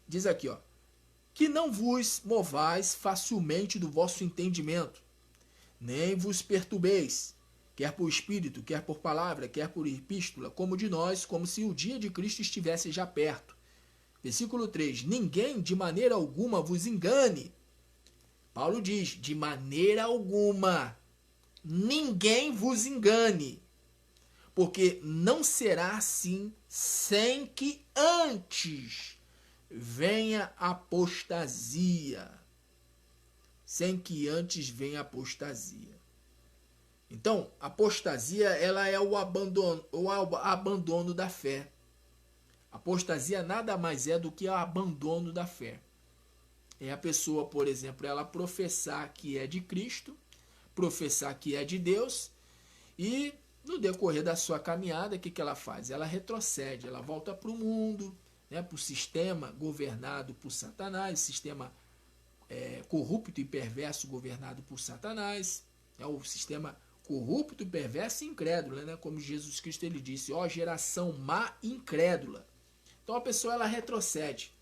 [SPEAKER 1] Diz aqui, ó. Que não vos movais facilmente do vosso entendimento, nem vos perturbeis, quer por espírito, quer por palavra, quer por epístola, como de nós, como se o dia de Cristo estivesse já perto. Versículo 3. Ninguém de maneira alguma vos engane. Paulo diz, de maneira alguma, ninguém vos engane, porque não será assim sem que antes venha apostasia. Sem que antes venha apostasia. Então, apostasia, ela é o abandono da fé. Apostasia nada mais é do que o abandono da fé. É a pessoa, por exemplo, ela professar que é de Cristo, professar que é de Deus, e no decorrer da sua caminhada, o que ela faz? Ela retrocede, ela volta para o mundo, né, para o sistema governado por Satanás, sistema corrupto e perverso governado por Satanás, é o sistema corrupto, perverso e incrédulo, né, como Jesus Cristo ele disse, ó geração má e incrédula. Então a pessoa ela retrocede.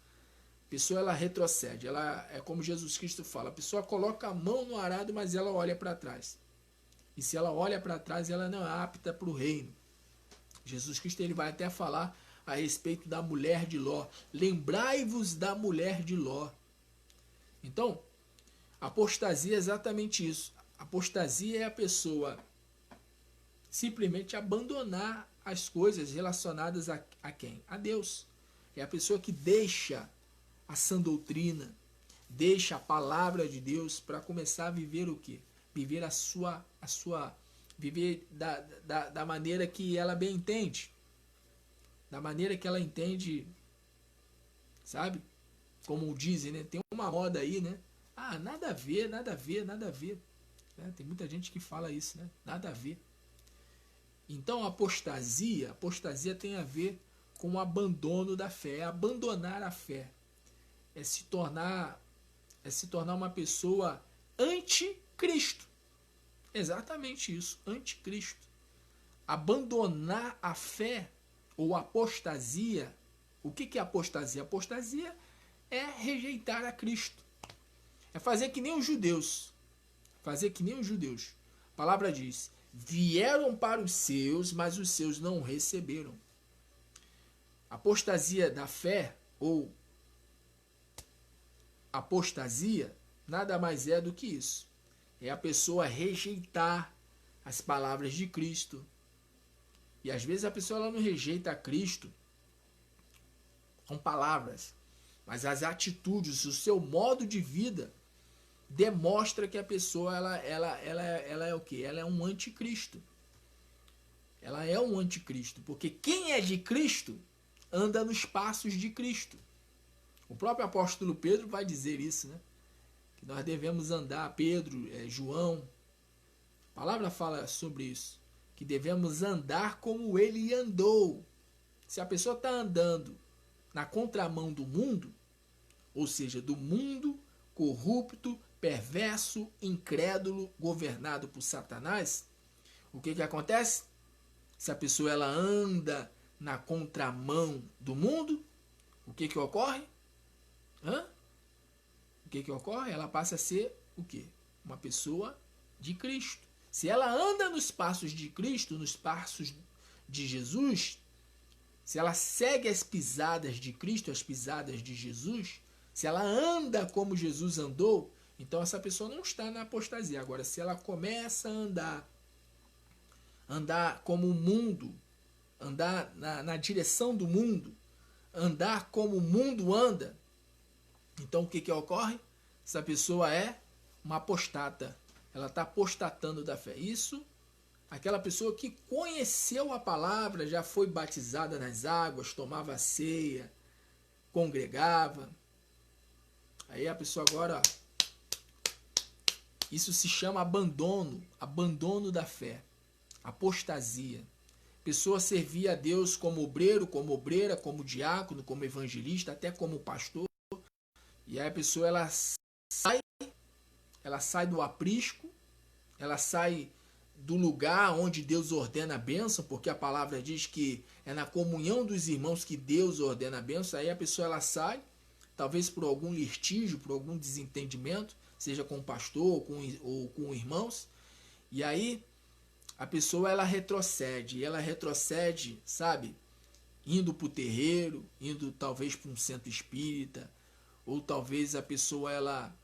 [SPEAKER 1] Ela é como Jesus Cristo fala, a pessoa coloca a mão no arado, mas ela olha para trás. E se ela olha para trás, ela não é apta para o reino. Jesus Cristo ele vai até falar a respeito da mulher de Ló. Lembrai-vos da mulher de Ló. Então, apostasia é exatamente isso. Apostasia é a pessoa simplesmente abandonar as coisas relacionadas a quem? A Deus. É a pessoa que deixa a sã doutrina, deixa a palavra de Deus para começar a viver o quê? Viver viver da maneira que ela bem entende. Da maneira que ela entende, sabe? Como dizem, né? Tem uma moda aí, né? Ah, nada a ver, nada a ver, nada a ver. Tem muita gente que fala isso, né? Nada a ver. Então, a apostasia tem a ver com o abandono da fé, é abandonar a fé. É se tornar uma pessoa anticristo. Exatamente isso, anticristo. Abandonar a fé ou apostasia. O que é apostasia? Apostasia é rejeitar a Cristo. É fazer que nem os judeus. Fazer que nem os judeus. A palavra diz, vieram para os seus, mas os seus não receberam. Apostasia da fé ou apostasia nada mais é do que isso. É a pessoa rejeitar as palavras de Cristo. E às vezes a pessoa ela não rejeita a Cristo com palavras, mas as atitudes, o seu modo de vida demonstra que a pessoa ela é o quê? Ela é um anticristo. Ela é um anticristo, porque quem é de Cristo anda nos passos de Cristo. O próprio apóstolo Pedro vai dizer isso, né? Que nós devemos andar, Pedro, João, a palavra fala sobre isso, que devemos andar como ele andou. Se a pessoa está andando na contramão do mundo, ou seja, do mundo corrupto, perverso, incrédulo, governado por Satanás, o que acontece? Se a pessoa ela anda na contramão do mundo, o que ocorre? O que ocorre? Ela passa a ser o quê? Uma pessoa de Cristo. Se ela anda nos passos de Cristo, nos passos de Jesus, se ela segue as pisadas de Cristo, as pisadas de Jesus, se ela anda como Jesus andou, então essa pessoa não está na apostasia. Agora, se ela começa a andar como o mundo, andar na direção do mundo, andar como o mundo anda, então o que ocorre? Essa pessoa é uma apostata. Ela está apostatando da fé. Isso, aquela pessoa que conheceu a palavra, já foi batizada nas águas, tomava a ceia, congregava. Aí a pessoa agora, isso se chama abandono da fé, apostasia. A pessoa servia a Deus como obreiro, como obreira, como diácono, como evangelista, até como pastor. E aí a pessoa ela sai do aprisco, ela sai do lugar onde Deus ordena a bênção, porque a palavra diz que é na comunhão dos irmãos que Deus ordena a bênção. Aí a pessoa ela sai, talvez por algum litígio, por algum desentendimento, seja com o pastor ou com irmãos, e aí a pessoa ela retrocede, sabe, indo para o terreiro, indo talvez para um centro espírita, ou talvez a pessoa ela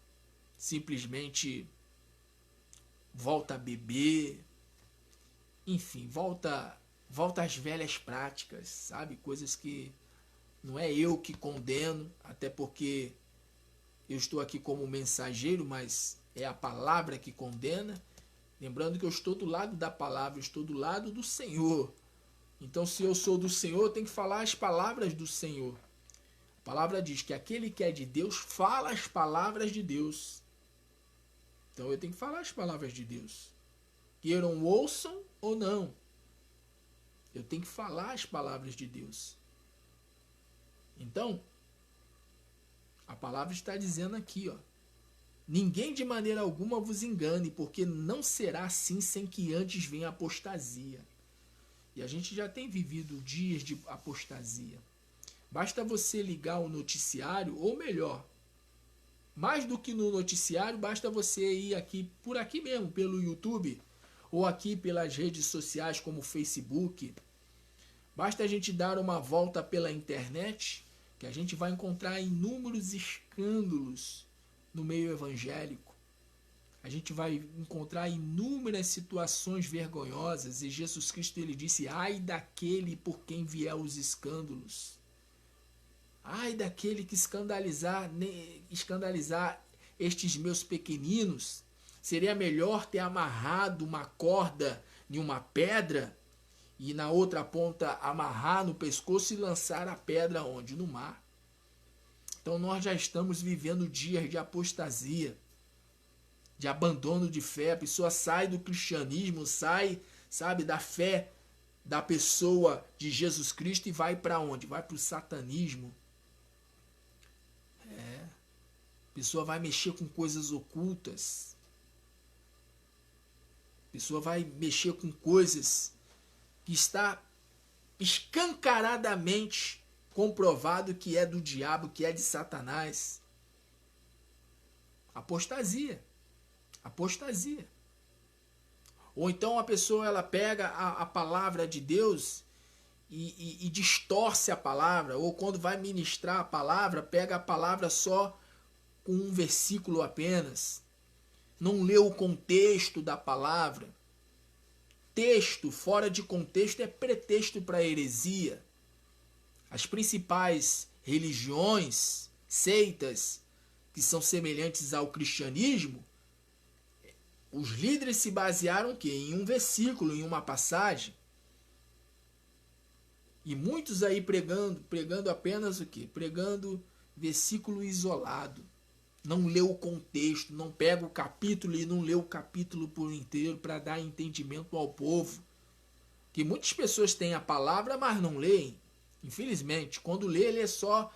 [SPEAKER 1] simplesmente volta a beber, enfim, volta às velhas práticas, sabe? Coisas que não é eu que condeno, até porque eu estou aqui como mensageiro, mas é a palavra que condena. Lembrando que eu estou do lado da palavra, eu estou do lado do Senhor. Então, se eu sou do Senhor, eu tenho que falar as palavras do Senhor. palavra diz que aquele que é de Deus fala as palavras de Deus. Então eu tenho que falar as palavras de Deus. Queiram ouçam ou não. Eu tenho que falar as palavras de Deus. Então, a palavra está dizendo aqui, ó. Ninguém de maneira alguma vos engane, porque não será assim sem que antes venha a apostasia. E a gente já tem vivido dias de apostasia. Basta você ligar o noticiário, ou melhor, mais do que no noticiário, basta você ir aqui, por aqui mesmo, pelo YouTube, ou aqui pelas redes sociais como o Facebook. Basta a gente dar uma volta pela internet, que a gente vai encontrar inúmeros escândalos no meio evangélico. A gente vai encontrar inúmeras situações vergonhosas, e Jesus Cristo ele disse: ai daquele por quem vier os escândalos. Ai daquele que escandalizar estes meus pequeninos. Seria melhor ter amarrado uma corda em uma pedra e na outra ponta amarrar no pescoço e lançar a pedra onde? No mar. Então nós já estamos vivendo dias de apostasia, de abandono de fé. A pessoa sai do cristianismo, sai, sabe, da fé da pessoa de Jesus Cristo e vai para onde? Vai para o satanismo. A pessoa vai mexer com coisas ocultas. A pessoa vai mexer com coisas que está escancaradamente comprovado que é do diabo, que é de Satanás. Apostasia. Apostasia. Ou então a pessoa ela pega a palavra de Deus e distorce a palavra, ou quando vai ministrar a palavra, pega a palavra só com um versículo apenas. Não lê o contexto da palavra. Texto fora de contexto é pretexto para heresia. As principais religiões, seitas, que são semelhantes ao cristianismo, os líderes se basearam o quê? Em um versículo, em uma passagem. E muitos aí pregando apenas o quê? Pregando versículo isolado. Não lê o contexto, não pega o capítulo e não lê o capítulo por inteiro para dar entendimento ao povo. Que muitas pessoas têm a palavra, mas não leem. Infelizmente, quando lê só,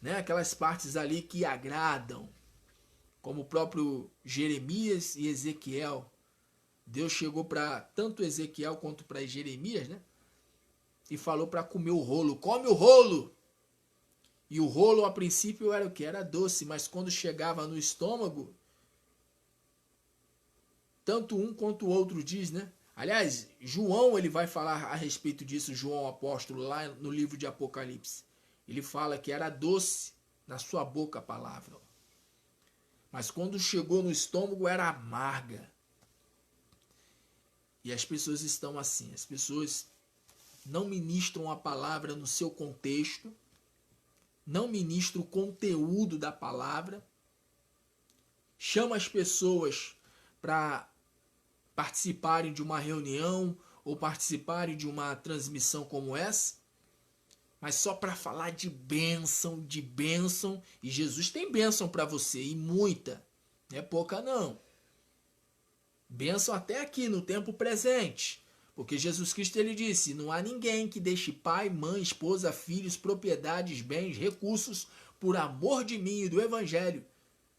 [SPEAKER 1] né, aquelas partes ali que agradam. Como o próprio Jeremias e Ezequiel. Deus chegou para tanto Ezequiel quanto para Jeremias, né? E falou para comer o rolo. Come o rolo! E o rolo, a princípio, era o que? Era doce, mas quando chegava no estômago, tanto um quanto o outro diz, né? Aliás, João ele vai falar a respeito disso, João apóstolo, lá no livro de Apocalipse. Ele fala que era doce na sua boca a palavra. Mas quando chegou no estômago, era amarga. E as pessoas estão assim, as pessoas não ministram a palavra no seu contexto, não ministra o conteúdo da palavra, chama as pessoas para participarem de uma reunião ou participarem de uma transmissão como essa, mas só para falar de bênção, e Jesus tem bênção para você, e muita, não é pouca não. Bênção até aqui no tempo presente. Porque Jesus Cristo ele disse: não há ninguém que deixe pai, mãe, esposa, filhos, propriedades, bens, recursos, por amor de mim e do Evangelho,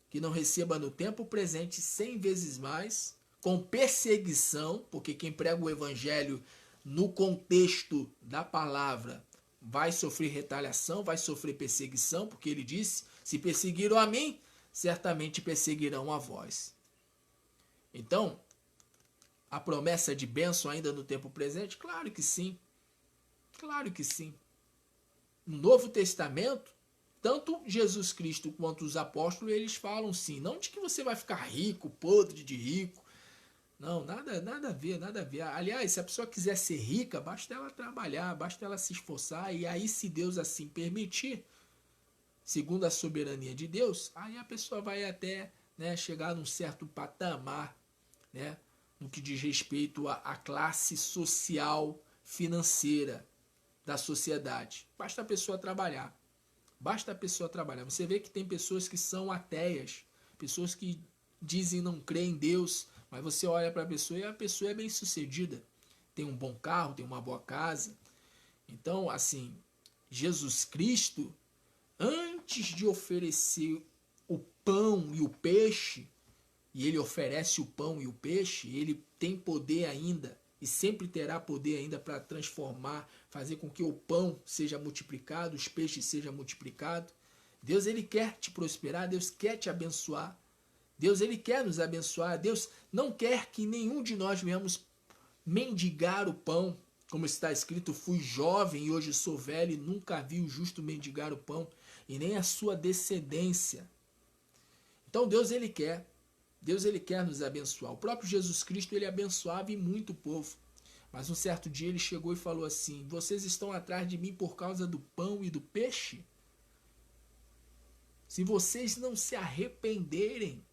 [SPEAKER 1] que não receba no tempo presente 100 vezes mais, com perseguição, porque quem prega o Evangelho no contexto da palavra vai sofrer retaliação, vai sofrer perseguição, porque ele disse: se perseguiram a mim, certamente perseguirão a vós. Então, a promessa de bênção ainda no tempo presente? Claro que sim. Claro que sim. No Novo Testamento, tanto Jesus Cristo quanto os apóstolos, eles falam sim. Não de que você vai ficar rico, podre de rico. Não, nada a ver, nada a ver. Aliás, se a pessoa quiser ser rica, basta ela trabalhar, basta ela se esforçar. E aí, se Deus assim permitir, segundo a soberania de Deus, aí a pessoa vai até, né, chegar num certo patamar, né, no que diz respeito à classe social financeira da sociedade. Basta a pessoa trabalhar. Basta a pessoa trabalhar. Você vê que tem pessoas que são ateias, pessoas que dizem não crer em Deus, mas você olha para a pessoa e a pessoa é bem-sucedida. Tem um bom carro, tem uma boa casa. Então, assim, Jesus Cristo, antes de oferecer o pão e o peixe, e ele oferece o pão e o peixe, ele tem poder ainda, e sempre terá poder ainda para transformar, fazer com que o pão seja multiplicado, os peixes sejam multiplicados. Deus, ele quer te prosperar, Deus quer te abençoar. Deus, ele quer nos abençoar. Deus não quer que nenhum de nós venhamos mendigar o pão. Como está escrito, fui jovem e hoje sou velho e nunca vi o justo mendigar o pão, e nem a sua descendência. Então Deus, ele quer. Deus, ele quer nos abençoar. O próprio Jesus Cristo, ele abençoava e muito o povo. Mas um certo dia ele chegou e falou assim: vocês estão atrás de mim por causa do pão e do peixe? Se vocês não se arrependerem,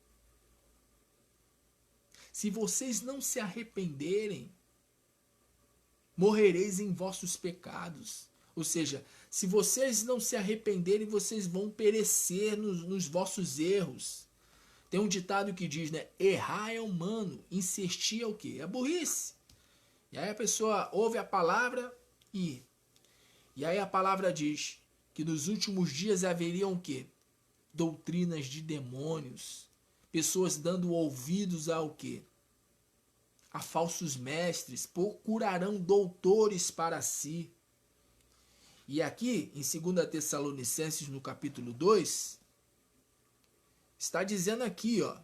[SPEAKER 1] morrereis em vossos pecados. Ou seja, se vocês não se arrependerem, vocês vão perecer nos vossos erros. Tem um ditado que diz, né? Errar é humano, insistir é o quê? É burrice. E aí a pessoa ouve a palavra e aí a palavra diz que nos últimos dias haveriam o quê? Doutrinas de demônios. Pessoas dando ouvidos ao quê? A falsos mestres, procurarão doutores para si. E aqui, em 2 Tessalonicenses, no capítulo 2, está dizendo aqui, ó.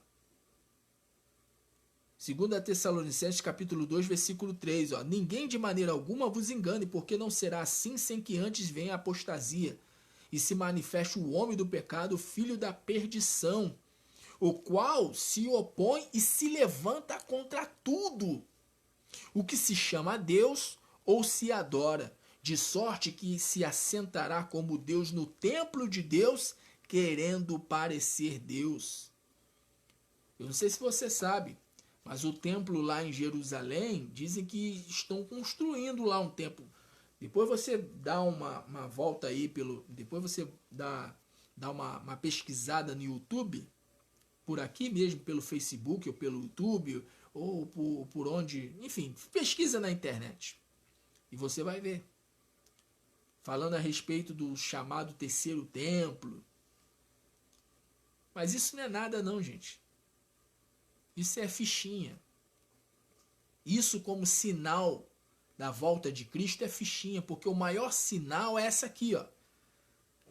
[SPEAKER 1] 2 Tessalonicenses, capítulo 2, versículo 3, ó. Ninguém de maneira alguma vos engane, porque não será assim sem que antes venha a apostasia, e se manifeste o homem do pecado, o filho da perdição, o qual se opõe e se levanta contra tudo o que se chama a Deus ou se adora, de sorte que se assentará como Deus no templo de Deus, querendo parecer Deus. Eu não sei se você sabe, mas o templo lá em Jerusalém, dizem que estão construindo lá um templo. Depois você dá uma volta aí, depois você dá uma pesquisada no YouTube, por aqui mesmo, pelo Facebook ou pelo YouTube, ou por onde, enfim, pesquisa na internet. E você vai ver. Falando a respeito do chamado terceiro templo. Mas isso não é nada não, gente. Isso é fichinha. Isso como sinal da volta de Cristo é fichinha, porque o maior sinal é essa aqui, ó.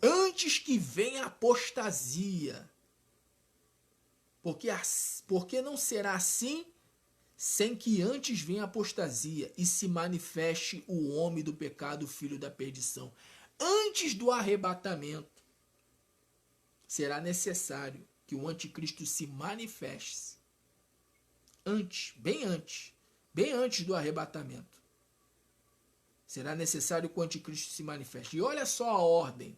[SPEAKER 1] Antes que venha a apostasia. Porque não será assim sem que antes venha a apostasia e se manifeste o homem do pecado, o filho da perdição. Antes do arrebatamento, será necessário que o anticristo se manifeste. Bem antes do arrebatamento. Será necessário que o anticristo se manifeste. E olha só a ordem.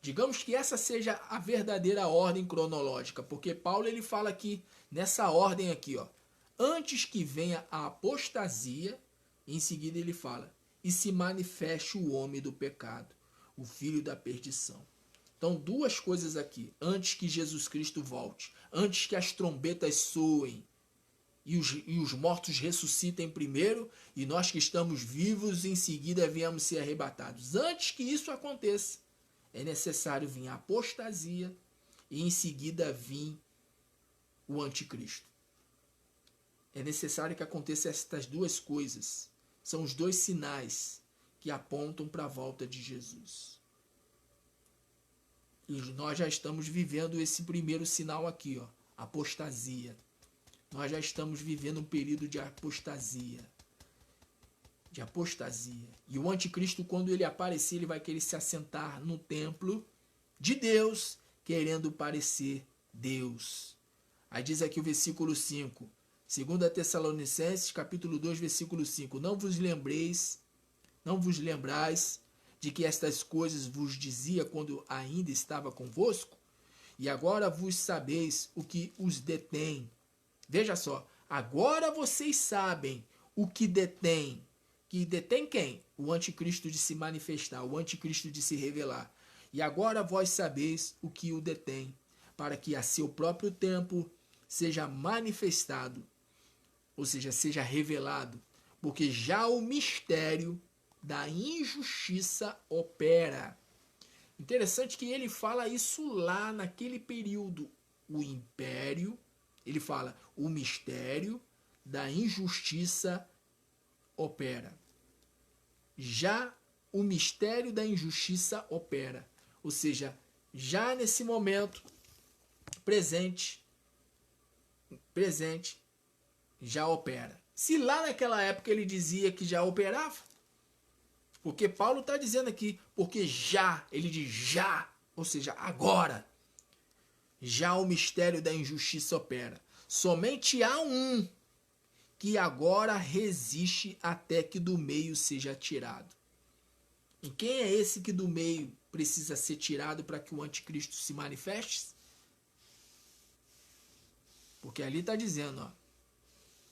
[SPEAKER 1] Digamos que essa seja a verdadeira ordem cronológica, porque Paulo ele fala aqui, nessa ordem aqui, ó. Antes que venha a apostasia, em seguida ele fala, e se manifeste o homem do pecado, o filho da perdição. Então, duas coisas aqui. Antes que Jesus Cristo volte, antes que as trombetas soem, e os mortos ressuscitem primeiro, e nós que estamos vivos, em seguida venhamos ser arrebatados. Antes que isso aconteça, é necessário vir a apostasia, e em seguida vir o anticristo. É necessário que aconteçam estas duas coisas. São os dois sinais que apontam para a volta de Jesus. E nós já estamos vivendo esse primeiro sinal aqui, ó, apostasia. Nós já estamos vivendo um período de apostasia. E o anticristo, quando ele aparecer, ele vai querer se assentar no templo de Deus, querendo parecer Deus. Aí diz aqui o versículo 5. 2 Tessalonicenses, capítulo 2, versículo 5. Não vos lembrais de que estas coisas vos dizia quando ainda estava convosco? E agora vos sabeis o que os detém. Veja só, agora vocês sabem o que detém. Que detém quem? O anticristo de se manifestar, o anticristo de se revelar. E agora vós sabeis o que o detém, para que a seu próprio tempo seja manifestado, ou seja, seja revelado, porque já o mistério da injustiça opera. Interessante que ele fala isso lá naquele período. O império, ele fala, o mistério da injustiça opera. Já o mistério da injustiça opera. Ou seja, já nesse momento presente, já opera. Se lá naquela época ele dizia que já operava, porque Paulo está dizendo aqui, porque já, ele diz já, ou seja, agora, já o mistério da injustiça opera. Somente há um que agora resiste até que do meio seja tirado. E quem é esse que do meio precisa ser tirado para que o anticristo se manifeste? Porque ali está dizendo, ó,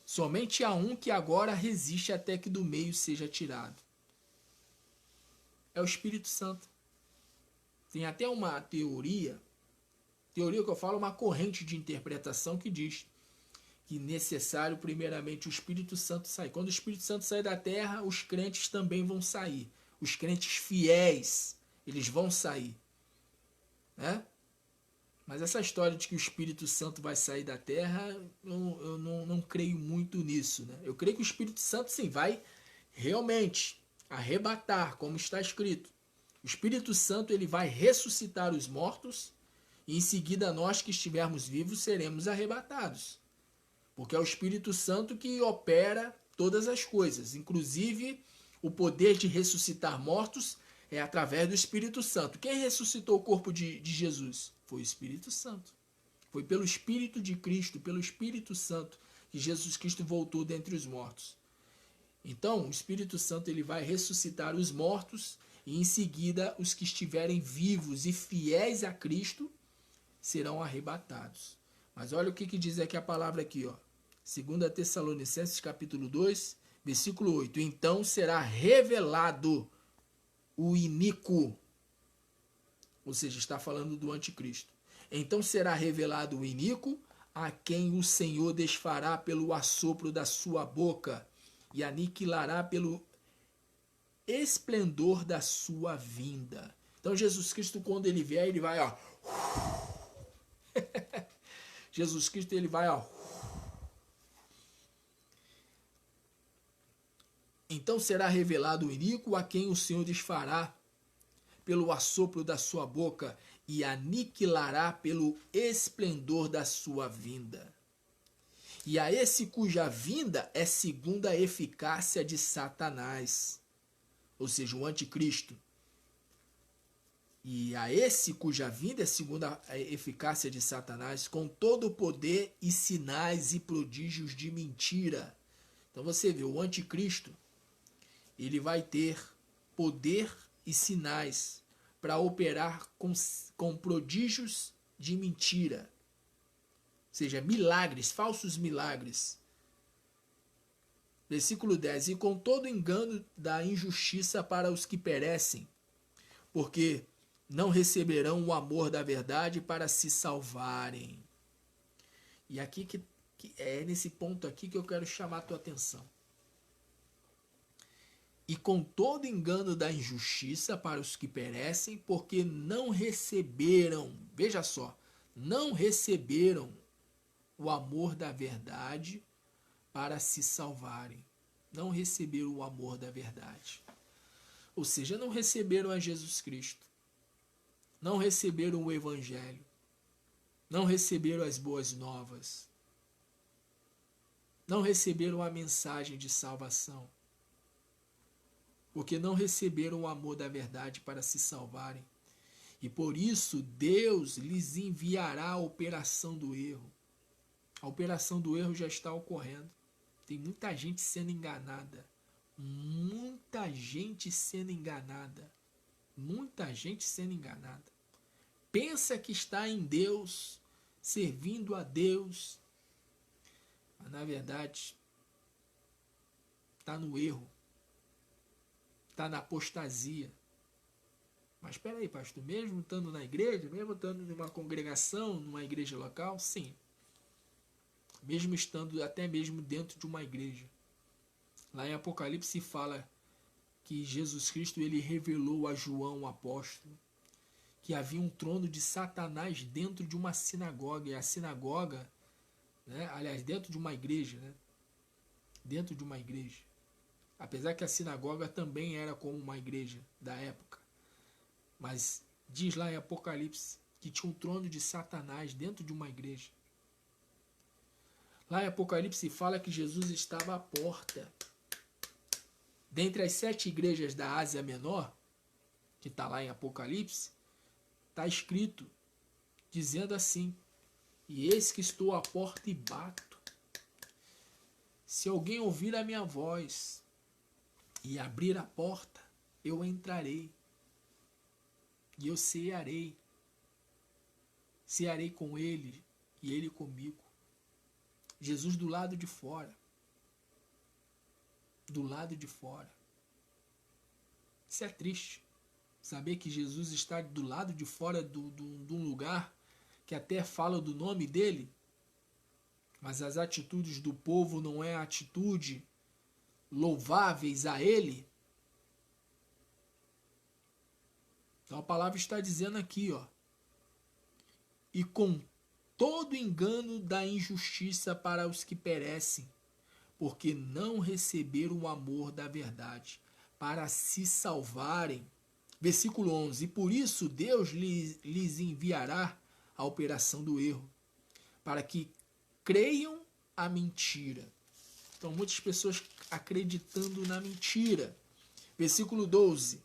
[SPEAKER 1] somente há um que agora resiste até que do meio seja tirado. É o Espírito Santo. Tem até uma teoria que eu falo, uma corrente de interpretação que diz que necessário primeiramente o Espírito Santo sair. Quando o Espírito Santo sair da terra, os crentes também vão sair. Os crentes fiéis, eles vão sair. Né? Mas essa história de que o Espírito Santo vai sair da terra, eu não creio muito nisso. Né? Eu creio que o Espírito Santo sim vai realmente arrebatar, como está escrito. O Espírito Santo ele vai ressuscitar os mortos e em seguida nós que estivermos vivos seremos arrebatados. Porque é o Espírito Santo que opera todas as coisas, inclusive o poder de ressuscitar mortos é através do Espírito Santo. Quem ressuscitou o corpo de Jesus? Foi o Espírito Santo. Foi pelo Espírito de Cristo, pelo Espírito Santo, que Jesus Cristo voltou dentre os mortos. Então, o Espírito Santo ele vai ressuscitar os mortos e em seguida os que estiverem vivos e fiéis a Cristo serão arrebatados. Mas olha o que diz aqui a palavra aqui, ó. 2 Tessalonicenses capítulo 2, versículo 8. Então será revelado o iníquo, ou seja, está falando do anticristo. Então será revelado o iníquo, a quem o Senhor desfará pelo assopro da sua boca e aniquilará pelo esplendor da sua vinda. Então Jesus Cristo, quando ele vier, ele vai, ó. Jesus Cristo, ele vai, ó. Então será revelado o iníquo, a quem o Senhor desfará pelo assopro da sua boca e aniquilará pelo esplendor da sua vinda. E a esse cuja vinda é segundo a eficácia de Satanás, ou seja, o anticristo. E a esse cuja vinda é segundo a eficácia de Satanás, com todo o poder e sinais e prodígios de mentira. Então você vê, o anticristo, ele vai ter poder e sinais para operar com prodígios de mentira. Ou seja, milagres, falsos milagres. Versículo 10. E com todo engano da injustiça para os que perecem, porque não receberão o amor da verdade para se salvarem. E aqui que é nesse ponto aqui que eu quero chamar a tua atenção. E com todo engano da injustiça para os que perecem, porque não receberam, veja só, não receberam o amor da verdade para se salvarem. Não receberam o amor da verdade. Ou seja, não receberam a Jesus Cristo. Não receberam o Evangelho. Não receberam as boas novas. Não receberam a mensagem de salvação. Porque não receberam o amor da verdade para se salvarem. E por isso Deus lhes enviará a operação do erro. A operação do erro já está ocorrendo. Tem muita gente sendo enganada. Muita gente sendo enganada. Muita gente sendo enganada. Pensa que está em Deus, servindo a Deus. Mas na verdade, está no erro. Está na apostasia. Mas espera aí, pastor, mesmo estando na igreja, mesmo estando numa congregação, numa igreja local, sim. Mesmo estando até mesmo dentro de uma igreja. Lá em Apocalipse fala que Jesus Cristo ele revelou a João, o apóstolo, que havia um trono de Satanás dentro de uma sinagoga. E a sinagoga, né, aliás, dentro de uma igreja, né, dentro de uma igreja. Apesar que a sinagoga também era como uma igreja da época. Mas diz lá em Apocalipse que tinha um trono de Satanás dentro de uma igreja. Lá em Apocalipse fala que Jesus estava à porta. Dentre as 7 igrejas da Ásia Menor, que está lá em Apocalipse, está escrito, dizendo assim: e eis que estou à porta e bato. Se alguém ouvir a minha voz e abrir a porta, eu entrarei. E eu cearei. Cearei com ele e ele comigo. Jesus do lado de fora. Do lado de fora. Isso é triste. Saber que Jesus está do lado de fora de um lugar que até fala do nome dele, mas as atitudes do povo não é atitude louváveis a ele. Então a palavra está dizendo aqui, ó, e com todo engano da injustiça para os que perecem, porque não receberam o amor da verdade, para se salvarem. Versículo 11, e por isso Deus lhes enviará a operação do erro, para que creiam a mentira. Então muitas pessoas acreditando na mentira. Versículo 12,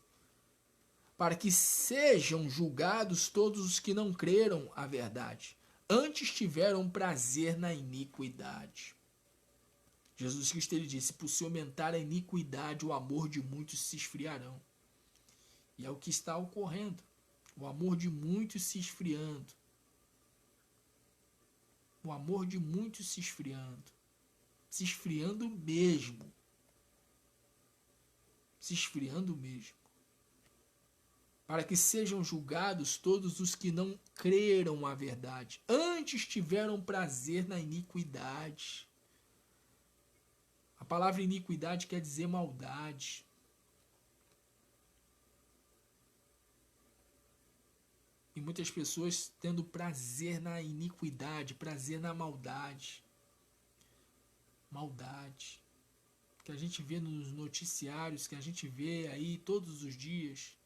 [SPEAKER 1] para que sejam julgados todos os que não creram a verdade, antes tiveram prazer na iniquidade. Jesus Cristo ele disse, por se aumentar a iniquidade, o amor de muitos se esfriarão. E é o que está ocorrendo. O amor de muitos se esfriando. O amor de muitos se esfriando. Se esfriando mesmo. Se esfriando mesmo. Para que sejam julgados todos os que não creram a verdade. Antes tiveram prazer na iniquidade. A palavra iniquidade quer dizer maldade. E muitas pessoas tendo prazer na iniquidade, prazer na maldade. Maldade. Que a gente vê nos noticiários, que a gente vê aí todos os dias,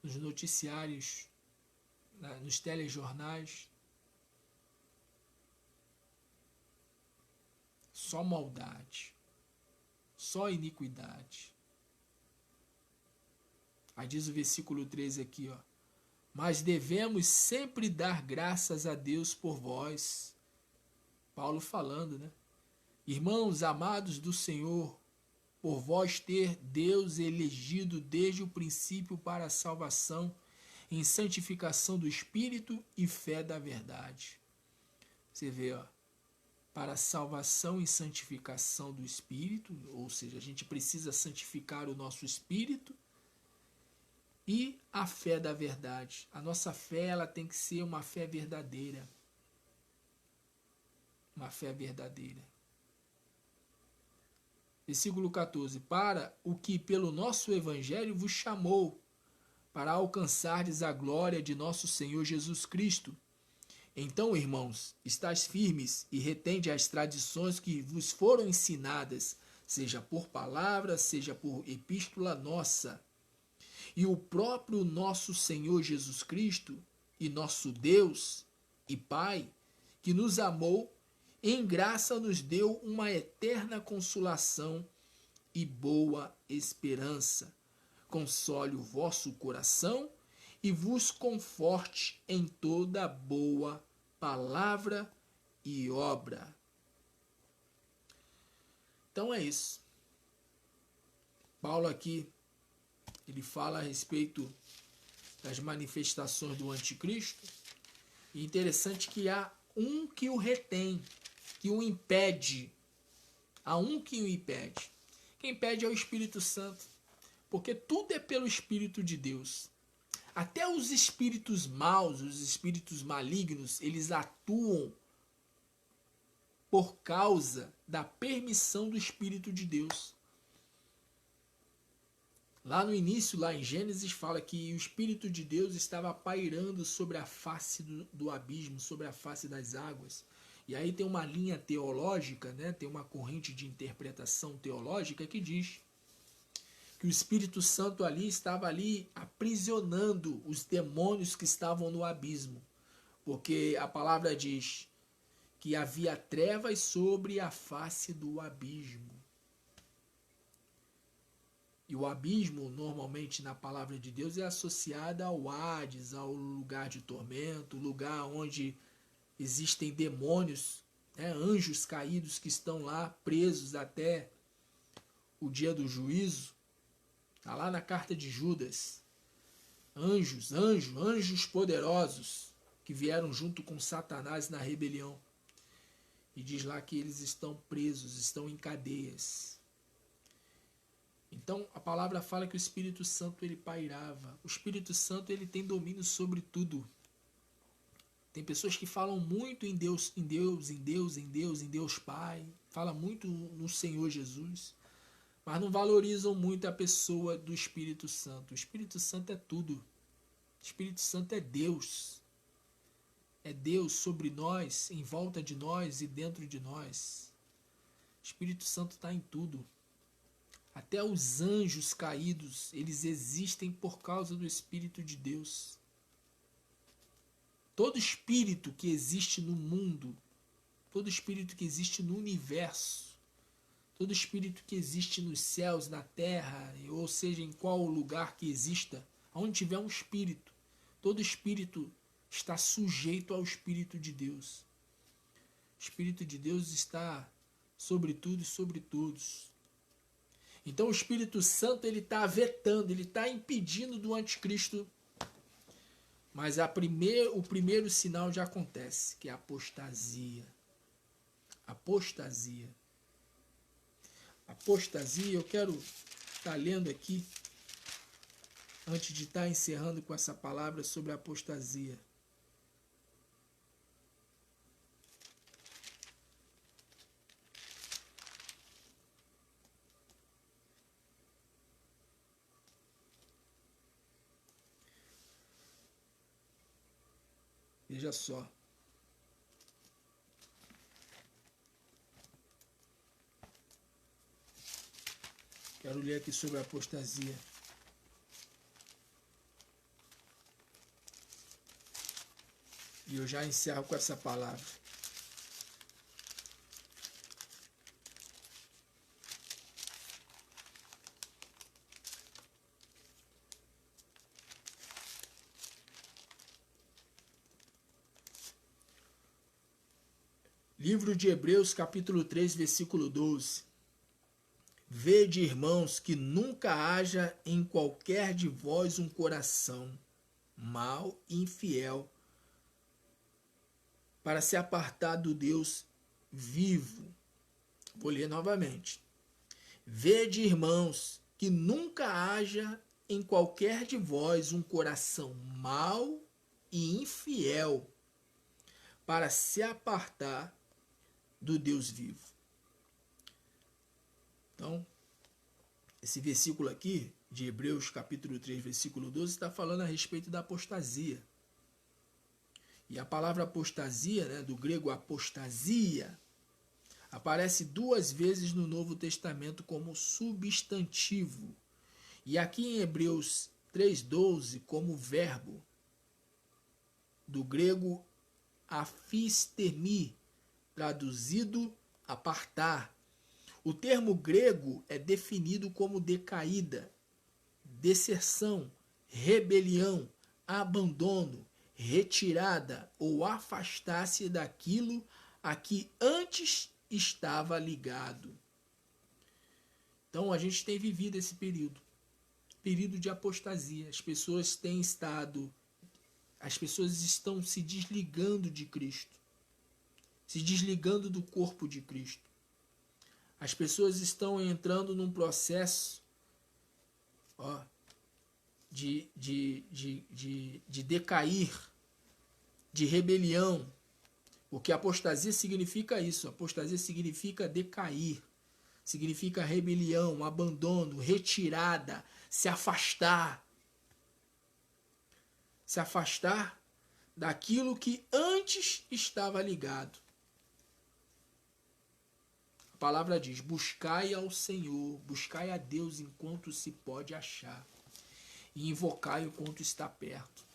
[SPEAKER 1] nos noticiários, nos telejornais. Só maldade. Só iniquidade. Aí diz o versículo 13 aqui, ó. Mas devemos sempre dar graças a Deus por vós. Paulo falando, né? Irmãos amados do Senhor, por vós ter Deus elegido desde o princípio para a salvação, em santificação do Espírito e fé da verdade. Você vê, ó, para a salvação e santificação do Espírito, ou seja, a gente precisa santificar o nosso Espírito, e a fé da verdade. A nossa fé ela tem que ser uma fé verdadeira. Uma fé verdadeira. Versículo 14. Para o que pelo nosso Evangelho vos chamou, para alcançardes a glória de nosso Senhor Jesus Cristo. Então, irmãos, estais firmes e retende as tradições que vos foram ensinadas, seja por palavra, seja por epístola nossa. E o próprio nosso Senhor Jesus Cristo e nosso Deus e Pai, que nos amou, em graça nos deu uma eterna consolação e boa esperança. Console o vosso coração e vos conforte em toda boa palavra e obra. Então é isso. Paulo aqui ele fala a respeito das manifestações do anticristo. E interessante que há um que o retém, que o impede. Há um que o impede. Quem impede é o Espírito Santo. Porque tudo é pelo Espírito de Deus. Até os espíritos maus, os espíritos malignos, eles atuam por causa da permissão do Espírito de Deus. Lá no início, lá em Gênesis, fala que o Espírito de Deus estava pairando sobre a face do abismo, sobre a face das águas. E aí tem uma linha teológica, né? Tem uma corrente de interpretação teológica que diz que o Espírito Santo ali estava ali aprisionando os demônios que estavam no abismo. Porque a palavra diz que havia trevas sobre a face do abismo. E o abismo, normalmente na palavra de Deus, é associado ao Hades, ao lugar de tormento, lugar onde existem demônios, né, anjos caídos que estão lá presos até o dia do juízo. Está lá na carta de Judas. Anjos poderosos que vieram junto com Satanás na rebelião. E diz lá que eles estão presos, estão em cadeias. Então a palavra fala que o Espírito Santo ele pairava. O Espírito Santo ele tem domínio sobre tudo. Tem pessoas que falam muito em Deus, em Deus, em Deus, em Deus, em Deus Pai. Fala muito no Senhor Jesus. Mas não valorizam muito a pessoa do Espírito Santo. O Espírito Santo é tudo. O Espírito Santo é Deus. É Deus sobre nós, em volta de nós e dentro de nós. O Espírito Santo está em tudo. Até os anjos caídos, eles existem por causa do Espírito de Deus. Todo espírito que existe no mundo, todo espírito que existe no universo, todo espírito que existe nos céus, na terra, ou seja, em qual lugar que exista, onde tiver um espírito, todo espírito está sujeito ao Espírito de Deus. O Espírito de Deus está sobre tudo e sobre todos. Então o Espírito Santo ele está vetando, ele está impedindo do anticristo. Mas o primeiro sinal já acontece, que é a apostasia. Apostasia. Apostasia, eu quero estar lendo aqui, antes de estar encerrando com essa palavra sobre a apostasia. Veja só. Quero ler aqui sobre a apostasia. E eu já encerro com essa palavra. Livro de Hebreus, capítulo 3, versículo 12. Vede, irmãos, que nunca haja em qualquer de vós um coração mau e infiel, para se apartar do Deus vivo. Vou ler novamente. Vede, irmãos, que nunca haja em qualquer de vós um coração mau e infiel, para se apartar do Deus vivo. Então, esse versículo aqui, de Hebreus capítulo 3, versículo 12, está falando a respeito da apostasia. E a palavra apostasia, né, do grego apostasia, aparece 2 vezes no Novo Testamento como substantivo. E aqui em Hebreus 3,12 como verbo, do grego aphistemi, traduzido apartar. O termo grego é definido como decaída, deserção, rebelião, abandono, retirada ou afastar-se daquilo a que antes estava ligado. Então a gente tem vivido esse período de apostasia. As pessoas estão se desligando de Cristo, se desligando do corpo de Cristo. As pessoas estão entrando num processo de decair, de rebelião. Porque apostasia significa isso. Apostasia significa decair. Significa rebelião, abandono, retirada, se afastar. Se afastar daquilo que antes estava ligado. A palavra diz: buscai ao Senhor, buscai a Deus enquanto se pode achar, e invocai enquanto está perto.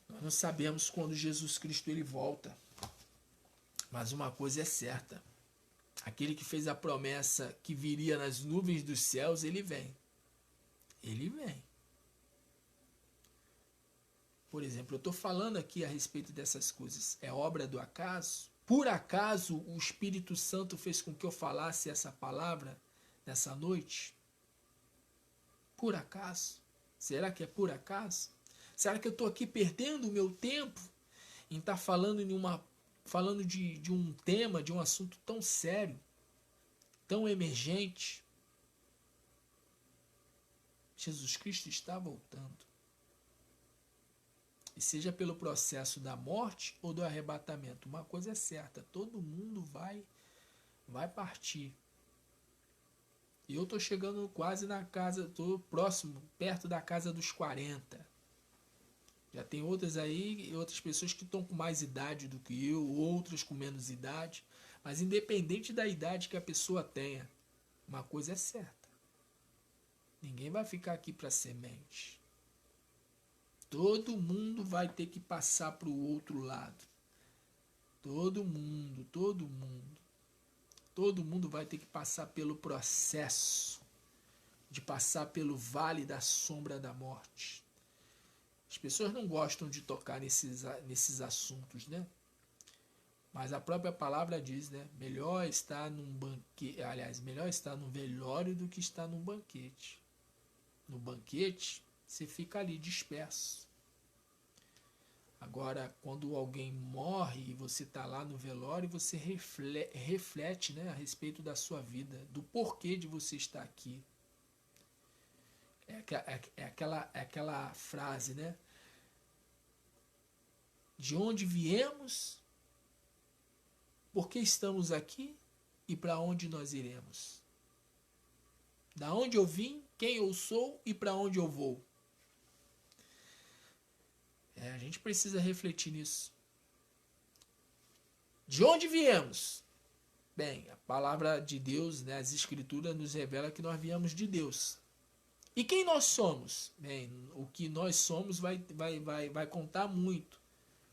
[SPEAKER 1] Nós não sabemos quando Jesus Cristo ele volta, mas uma coisa é certa: aquele que fez a promessa que viria nas nuvens dos céus, ele vem. Ele vem. Por exemplo, eu estou falando aqui a respeito dessas coisas. É obra do acaso? Por acaso o Espírito Santo fez com que eu falasse essa palavra nessa noite? Por acaso? Será que é por acaso? Será que eu estou aqui perdendo o meu tempo em estar falando de um tema, de um assunto tão sério, tão emergente? Jesus Cristo está voltando. E seja pelo processo da morte ou do arrebatamento, uma coisa é certa: todo mundo vai partir. E eu estou chegando quase na casa, estou próximo, perto da casa dos 40. Já tem outras aí, outras pessoas que estão com mais idade do que eu, outras com menos idade. Mas independente da idade que a pessoa tenha, uma coisa é certa: ninguém vai ficar aqui para semente. Todo mundo vai ter que passar para o outro lado. Todo mundo. Todo mundo vai ter que passar pelo processo de passar pelo vale da sombra da morte. As pessoas não gostam de tocar nesses assuntos, né? Mas a própria palavra diz, né? Melhor estar num banquete, aliás, melhor estar num velório do que estar num banquete. No banquete, você fica ali disperso. Agora, quando alguém morre e você está lá no velório, você reflete, né, a respeito da sua vida, do porquê de você estar aqui. É aquela frase, né? De onde viemos, por que estamos aqui e para onde nós iremos. Da onde eu vim, quem eu sou e para onde eu vou. A gente precisa refletir nisso. De onde viemos? Bem, a palavra de Deus, né, as escrituras nos revela que nós viemos de Deus. E quem nós somos? Bem, o que nós somos vai contar muito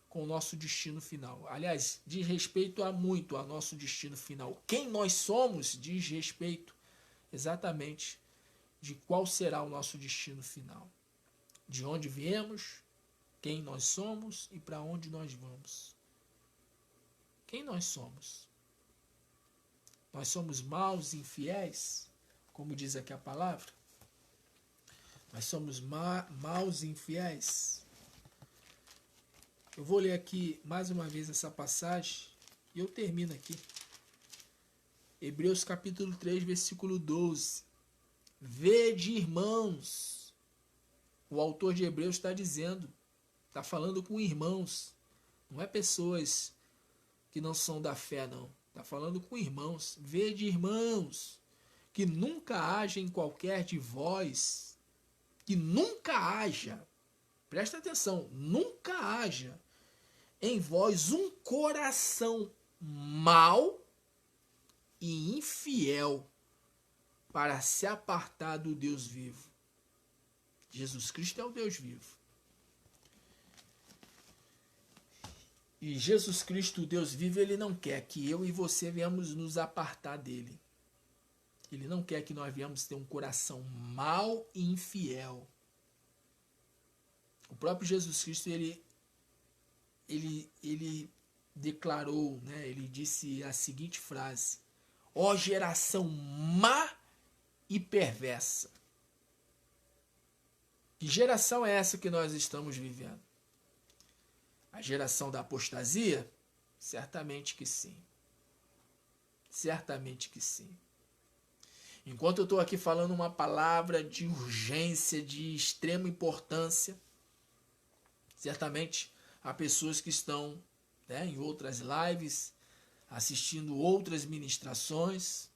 [SPEAKER 1] com o nosso destino final. Aliás, diz respeito a muito ao nosso destino final. Quem nós somos diz respeito exatamente de qual será o nosso destino final. De onde viemos, quem nós somos e para onde nós vamos. Quem nós somos? Nós somos maus e infiéis, como diz aqui a palavra? Nós somos maus e infiéis. Eu vou ler aqui mais uma vez essa passagem e eu termino aqui. Hebreus capítulo 3, versículo 12. Vede, irmãos. O autor de Hebreus está dizendo, está falando com irmãos. Não é pessoas que não são da fé, não. Está falando com irmãos. Vede, irmãos, que nunca haja em qualquer de vós, que nunca haja, presta atenção, nunca haja em vós um coração mau e infiel para se apartar do Deus vivo. Jesus Cristo é o Deus vivo. E Jesus Cristo, o Deus vivo, ele não quer que eu e você venhamos nos apartar dele. Ele não quer que nós venhamos ter um coração mau e infiel. O próprio Jesus Cristo, ele declarou, né? Ele disse a seguinte frase: ó geração má e perversa. Que geração é essa que nós estamos vivendo? A geração da apostasia? Certamente que sim. Certamente que sim. Enquanto eu estou aqui falando uma palavra de urgência, de extrema importância, certamente há pessoas que estão, né, em outras lives, assistindo outras ministrações,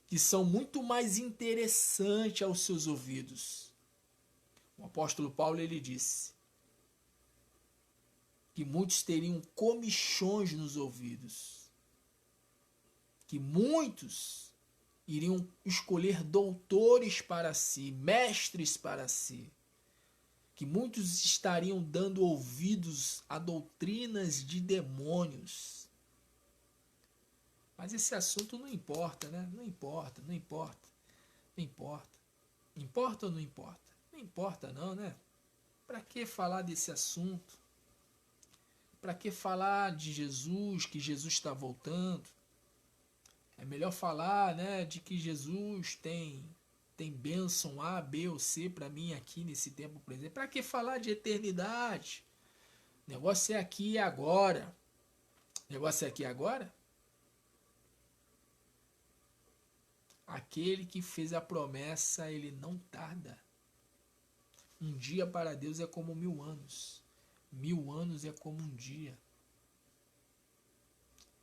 [SPEAKER 1] que são muito mais interessantes aos seus ouvidos. O apóstolo Paulo, ele disse que muitos teriam comichões nos ouvidos, que muitos iriam escolher doutores para si, mestres para si, que muitos estariam dando ouvidos a doutrinas de demônios. Mas esse assunto não importa, né? Não importa. Importa ou não importa? Não importa não, né? Para que falar desse assunto? Para que falar de Jesus, que Jesus está voltando? É melhor falar, né, de que Jesus tem bênção A, B ou C para mim aqui nesse tempo presente. Para que falar de eternidade? O negócio é aqui e agora. O negócio é aqui e agora? Aquele que fez a promessa, ele não tarda. Um dia para Deus é como 1000 anos. 1000 anos é como um dia.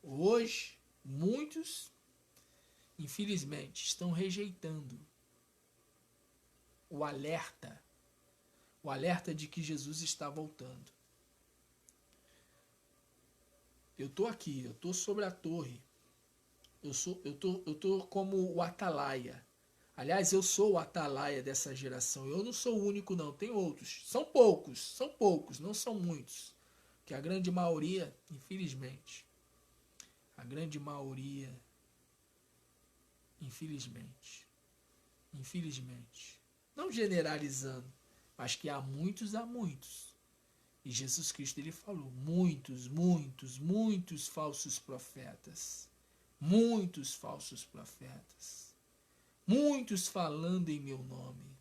[SPEAKER 1] Hoje, muitos, infelizmente, estão rejeitando o alerta de que Jesus está voltando. Eu estou aqui, eu estou sobre a torre. Eu tô como o atalaia. Aliás, eu sou o atalaia dessa geração. Eu não sou o único, não. Tem outros. São poucos, não são muitos. Que a grande maioria, infelizmente, infelizmente, não generalizando, mas que há muitos. E Jesus Cristo, ele falou, muitos falsos profetas. Muitos falsos profetas, muitos falando em meu nome,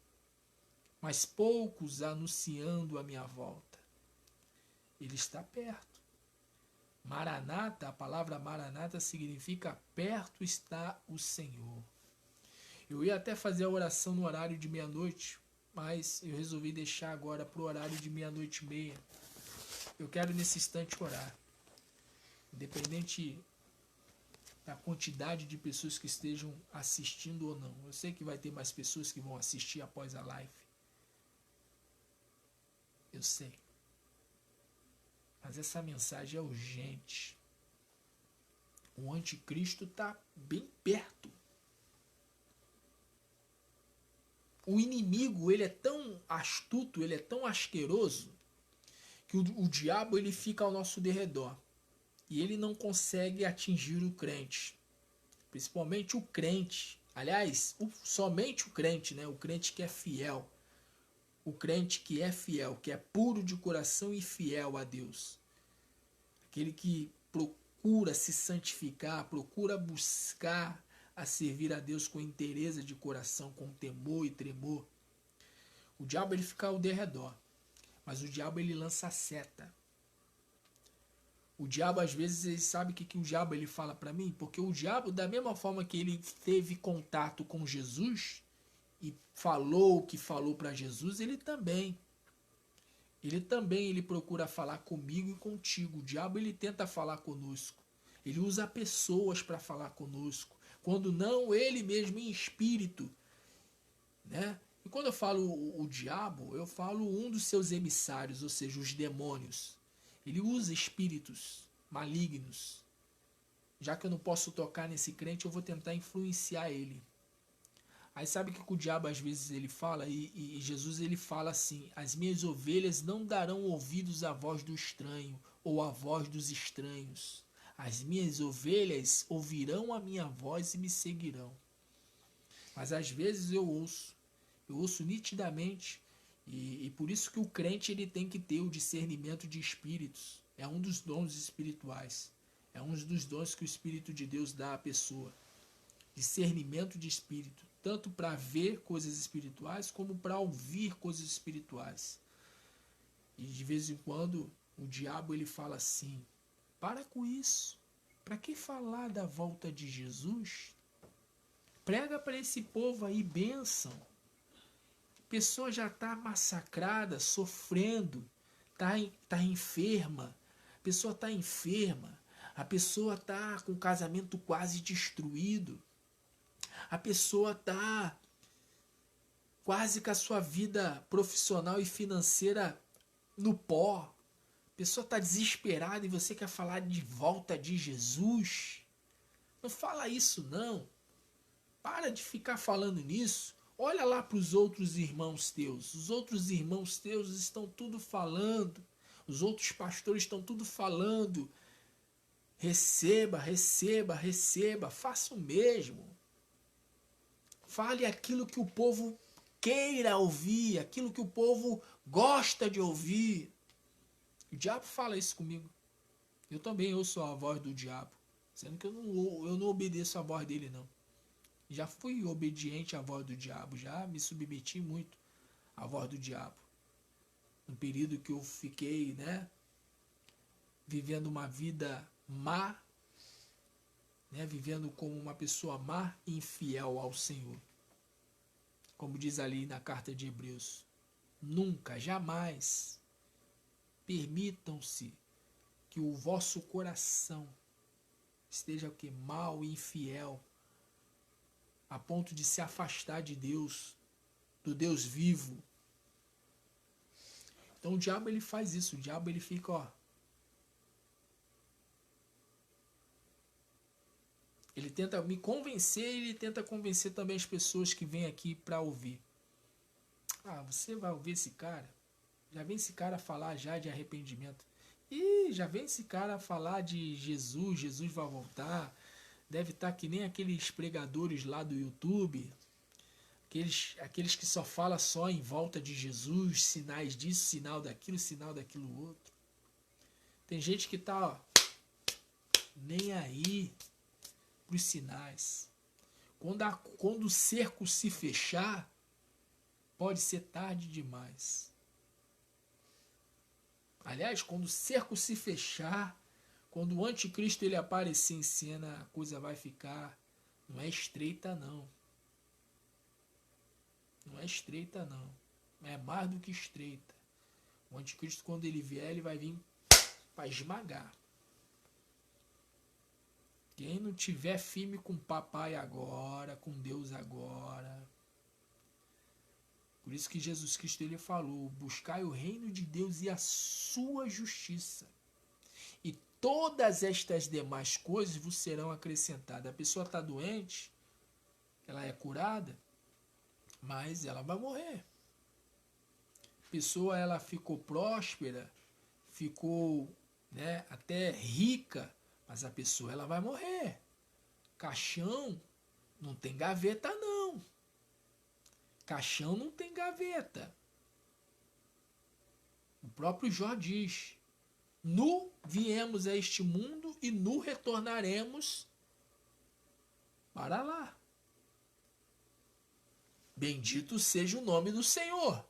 [SPEAKER 1] mas poucos anunciando a minha volta. Ele está perto. Maranata, a palavra Maranata significa perto está o Senhor. Eu ia até fazer a oração no horário de meia-noite, mas eu resolvi deixar agora para o horário de 00:30. Eu quero nesse instante orar. Independente da quantidade de pessoas que estejam assistindo ou não. Eu sei que vai ter mais pessoas que vão assistir após a live. Eu sei. Mas essa mensagem é urgente. O anticristo está bem perto. O inimigo, ele é tão astuto, ele é tão asqueroso, que o diabo, ele fica ao nosso derredor. E ele não consegue atingir o crente. Principalmente o crente. Aliás, somente o crente, né? O crente que é fiel. O crente que é fiel, que é puro de coração e fiel a Deus. Aquele que procura se santificar, procura buscar a servir a Deus com inteireza de coração, com temor e tremor. O diabo, ele fica ao derredor. Mas o diabo, ele lança a seta. O diabo, às vezes, ele sabe o que o diabo ele fala para mim? Porque o diabo, da mesma forma que ele teve contato com Jesus e falou o que falou para Jesus, ele também ele procura falar comigo e contigo. O diabo, ele tenta falar conosco. Ele usa pessoas para falar conosco. Quando não, ele mesmo em espírito, né? E quando eu falo o diabo, eu falo um dos seus emissários, ou seja, os demônios. Ele usa espíritos malignos. Já que eu não posso tocar nesse crente, eu vou tentar influenciar ele. Aí sabe o que o diabo às vezes ele fala? E Jesus ele fala assim: as minhas ovelhas não darão ouvidos à voz do estranho ou à voz dos estranhos. As minhas ovelhas ouvirão a minha voz e me seguirão. Mas às vezes eu ouço nitidamente. E por isso que o crente ele tem que ter o discernimento de espíritos. É um dos dons espirituais. É um dos dons que o Espírito de Deus dá à pessoa. Discernimento de espírito. Tanto para ver coisas espirituais, como para ouvir coisas espirituais. E de vez em quando, o diabo ele fala assim: para com isso. Para que falar da volta de Jesus? Prega para esse povo aí bênção. A pessoa já está massacrada, sofrendo, tá enferma. A pessoa está enferma. A pessoa está com o casamento quase destruído. A pessoa está quase com a sua vida profissional e financeira no pó. A pessoa está desesperada e você quer falar de volta de Jesus? Não fala isso não. Para de ficar falando nisso. Olha lá para os outros irmãos teus. Os outros irmãos teus estão tudo falando. Os outros pastores estão tudo falando. Receba, receba, receba. Faça o mesmo. Fale aquilo que o povo queira ouvir, aquilo que o povo gosta de ouvir. O diabo fala isso comigo. Eu também ouço a voz do diabo, sendo que eu não obedeço a voz dele, não. Já fui obediente à voz do diabo, já me submeti muito à voz do diabo. No período que eu fiquei, vivendo uma vida má, vivendo como uma pessoa má e infiel ao Senhor. Como diz ali na carta de Hebreus, nunca, jamais permitam-se que o vosso coração esteja mal e infiel, a ponto de se afastar de Deus, do Deus vivo. Então o diabo ele faz isso, o diabo ele fica, ele tenta me convencer e ele tenta convencer também as pessoas que vêm aqui para ouvir. Ah, você vai ouvir esse cara? Já vem esse cara falar já de arrependimento. Ih, já vem esse cara falar de Jesus, Jesus vai voltar. Deve estar que nem aqueles pregadores lá do YouTube, aqueles que só falam só em volta de Jesus, sinais disso, sinal daquilo outro. Tem gente que tá nem aí para os sinais. Quando o cerco se fechar, pode ser tarde demais. Aliás, quando o cerco se fechar, quando o anticristo ele aparecer em cena, a coisa vai ficar, não é estreita não. Não é estreita não. É mais do que estreita. O anticristo quando ele vier, ele vai vir para esmagar. Quem não tiver firme com o papai agora, com Deus agora. Por isso que Jesus Cristo ele falou, buscai o reino de Deus e a sua justiça. E todas estas demais coisas vos serão acrescentadas. A pessoa está doente, ela é curada, mas ela vai morrer. A pessoa ela ficou próspera, ficou até rica, mas a pessoa ela vai morrer. Caixão não tem gaveta não. Caixão não tem gaveta. O próprio Jó diz, nu viemos a este mundo e nu retornaremos para lá. Bendito seja o nome do Senhor.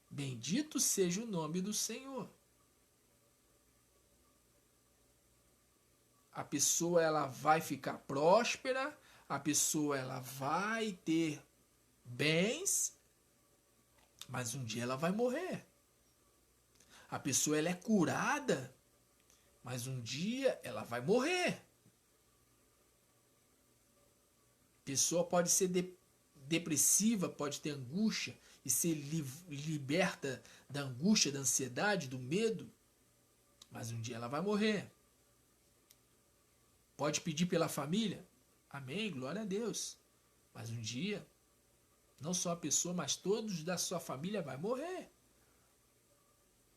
[SPEAKER 1] Bendito seja o nome do Senhor. A pessoa ela vai ficar próspera, a pessoa ela vai ter bens, mas um dia ela vai morrer. A pessoa ela é curada, mas um dia ela vai morrer. A pessoa pode ser depressiva, pode ter angústia e ser liberta da angústia, da ansiedade, do medo, mas um dia ela vai morrer. Pode pedir pela família? Amém, glória a Deus. Mas um dia, não só a pessoa, mas todos da sua família vai morrer.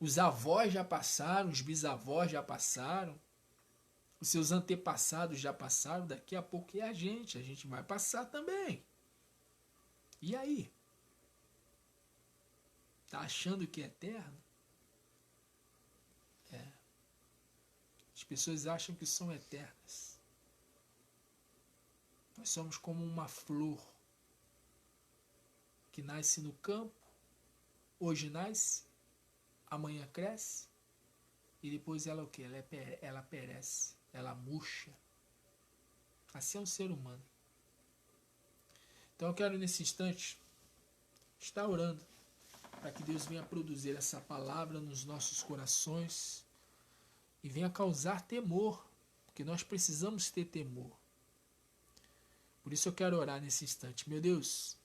[SPEAKER 1] Os avós já passaram, os bisavós já passaram, os seus antepassados já passaram, daqui a pouco é a gente vai passar também. E aí? Tá achando que é eterno? As pessoas acham que são eternas. Nós somos como uma flor que nasce no campo, hoje nasce, amanhã cresce e depois ela o quê? Ela perece, ela murcha. Assim é o ser humano. Então eu quero nesse instante estar orando para que Deus venha produzir essa palavra nos nossos corações e venha causar temor, porque nós precisamos ter temor. Por isso eu quero orar nesse instante. Meu Deus,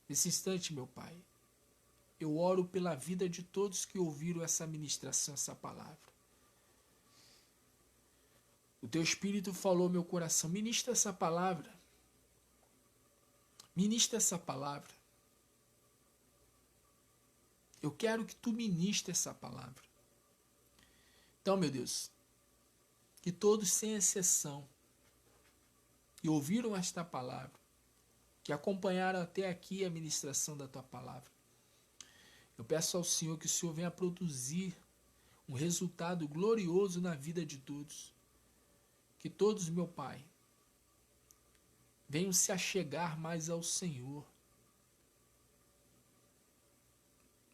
[SPEAKER 1] nesse instante, meu Pai, eu oro pela vida de todos que ouviram essa ministração, essa palavra. O Teu Espírito falou ao meu coração, ministra essa palavra. Ministra essa palavra. Eu quero que Tu ministre essa palavra. Então, meu Deus, que todos, sem exceção, que ouviram esta palavra, que acompanharam até aqui a ministração da Tua palavra, eu peço ao Senhor que o Senhor venha produzir um resultado glorioso na vida de todos. Que todos, meu Pai, venham se achegar mais ao Senhor.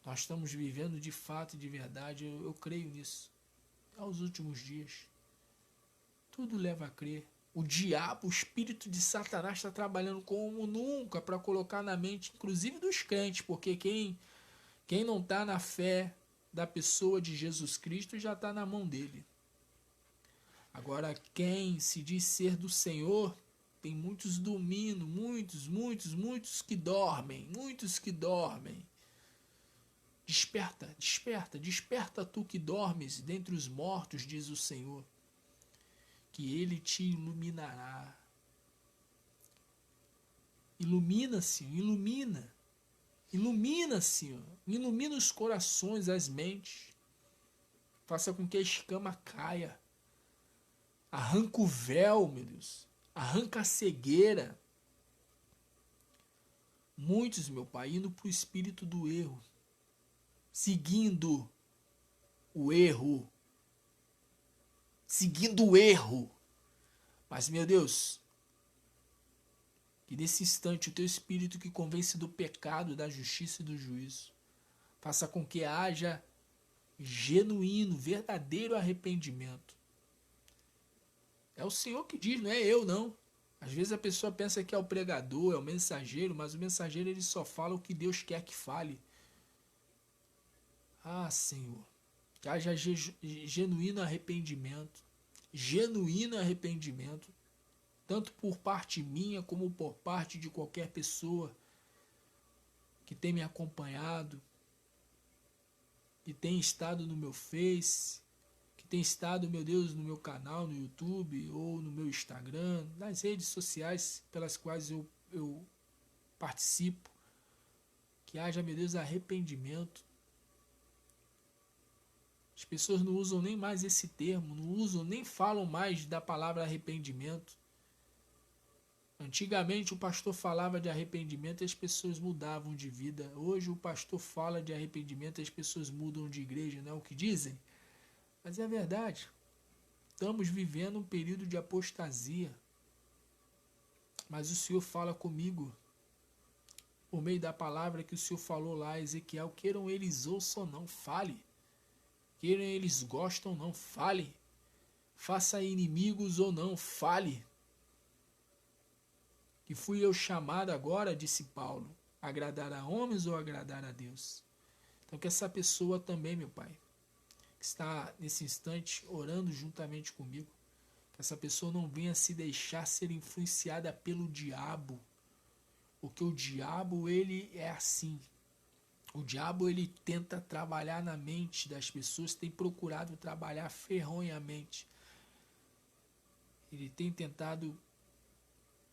[SPEAKER 1] Nós estamos vivendo de fato e de verdade, eu creio nisso. Aos últimos dias, tudo leva a crer. O diabo, o espírito de Satanás está trabalhando como nunca para colocar na mente, inclusive dos crentes, porque quem não está na fé da pessoa de Jesus Cristo já está na mão dele. Agora, quem se diz ser do Senhor, tem muitos dominos, muitos que dormem, Desperta, desperta, desperta tu que dormes dentre os mortos, diz o Senhor, que Ele te iluminará. Ilumina, Senhor, ilumina, Senhor, ilumina os corações, as mentes, faça com que a escama caia, arranca o véu, meu Deus, arranca a cegueira. Muitos, meu Pai, indo para o espírito do erro, seguindo o erro. Mas, meu Deus, que nesse instante o Teu Espírito que convence do pecado, da justiça e do juízo, faça com que haja genuíno, verdadeiro arrependimento. É o Senhor que diz, não é eu não. Às vezes a pessoa pensa que é o pregador, é o mensageiro, mas o mensageiro ele só fala o que Deus quer que fale. Ah, Senhor, que haja genuíno arrependimento, tanto por parte minha como por parte de qualquer pessoa que tem me acompanhado, que tem estado no meu Face, que tem estado, meu Deus, no meu canal, no YouTube ou no meu Instagram, nas redes sociais pelas quais eu participo, que haja, meu Deus, arrependimento. As pessoas não usam nem mais esse termo, nem falam mais da palavra arrependimento. Antigamente o pastor falava de arrependimento e as pessoas mudavam de vida. Hoje o pastor fala de arrependimento e as pessoas mudam de igreja, não é o que dizem? Mas é verdade. Estamos vivendo um período de apostasia. Mas o Senhor fala comigo, por meio da palavra que o Senhor falou lá, Ezequiel, queiram eles ouçam ou não, fale. Queiram eles gostam ou não, fale. Faça inimigos ou não, fale. Que fui eu chamado agora, disse Paulo, agradar a homens ou agradar a Deus? Então que essa pessoa também, meu Pai, que está nesse instante orando juntamente comigo, que essa pessoa não venha se deixar ser influenciada pelo diabo, porque o diabo ele é assim. O diabo ele tenta trabalhar na mente das pessoas, tem procurado trabalhar ferronhamente. Ele tem tentado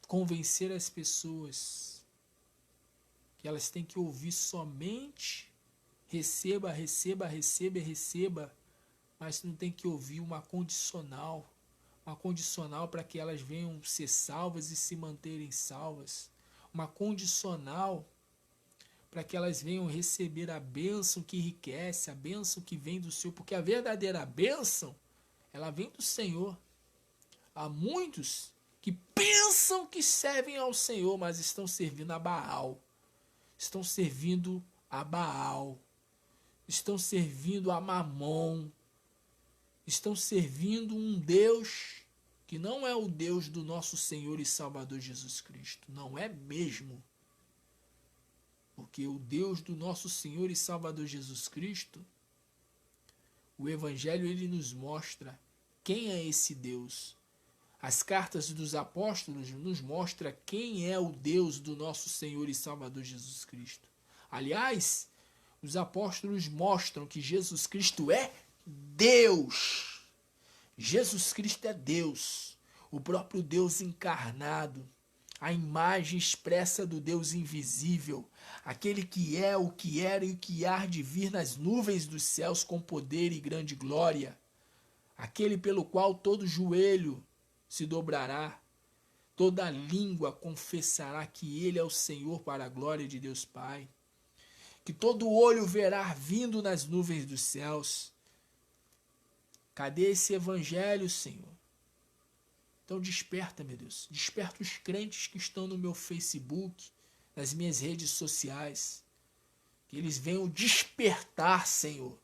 [SPEAKER 1] convencer as pessoas que elas têm que ouvir somente receba, mas não tem que ouvir uma condicional para que elas venham ser salvas e se manterem salvas, uma condicional para que elas venham receber a bênção que enriquece, a bênção que vem do Senhor, porque a verdadeira bênção, ela vem do Senhor. Há muitos que pensam que servem ao Senhor, mas estão servindo a Baal. Estão servindo a Mamon. estão servindo um Deus que não é o Deus do nosso Senhor e Salvador Jesus Cristo. Não é mesmo. Porque o Deus do nosso Senhor e Salvador Jesus Cristo, o Evangelho, ele nos mostra quem é esse Deus. As cartas dos apóstolos nos mostram quem é o Deus do nosso Senhor e Salvador Jesus Cristo. Aliás, os apóstolos mostram que Jesus Cristo é Deus. Jesus Cristo é Deus, o próprio Deus encarnado, a imagem expressa do Deus invisível, aquele que é, o que era e o que há de vir nas nuvens dos céus com poder e grande glória, aquele pelo qual todo joelho se dobrará, toda língua confessará que ele é o Senhor para a glória de Deus Pai, que todo olho verá vindo nas nuvens dos céus. Cadê esse evangelho, Senhor? Então desperta, meu Deus. Desperta os crentes que estão no meu Facebook, nas minhas redes sociais. Que eles venham despertar, Senhor.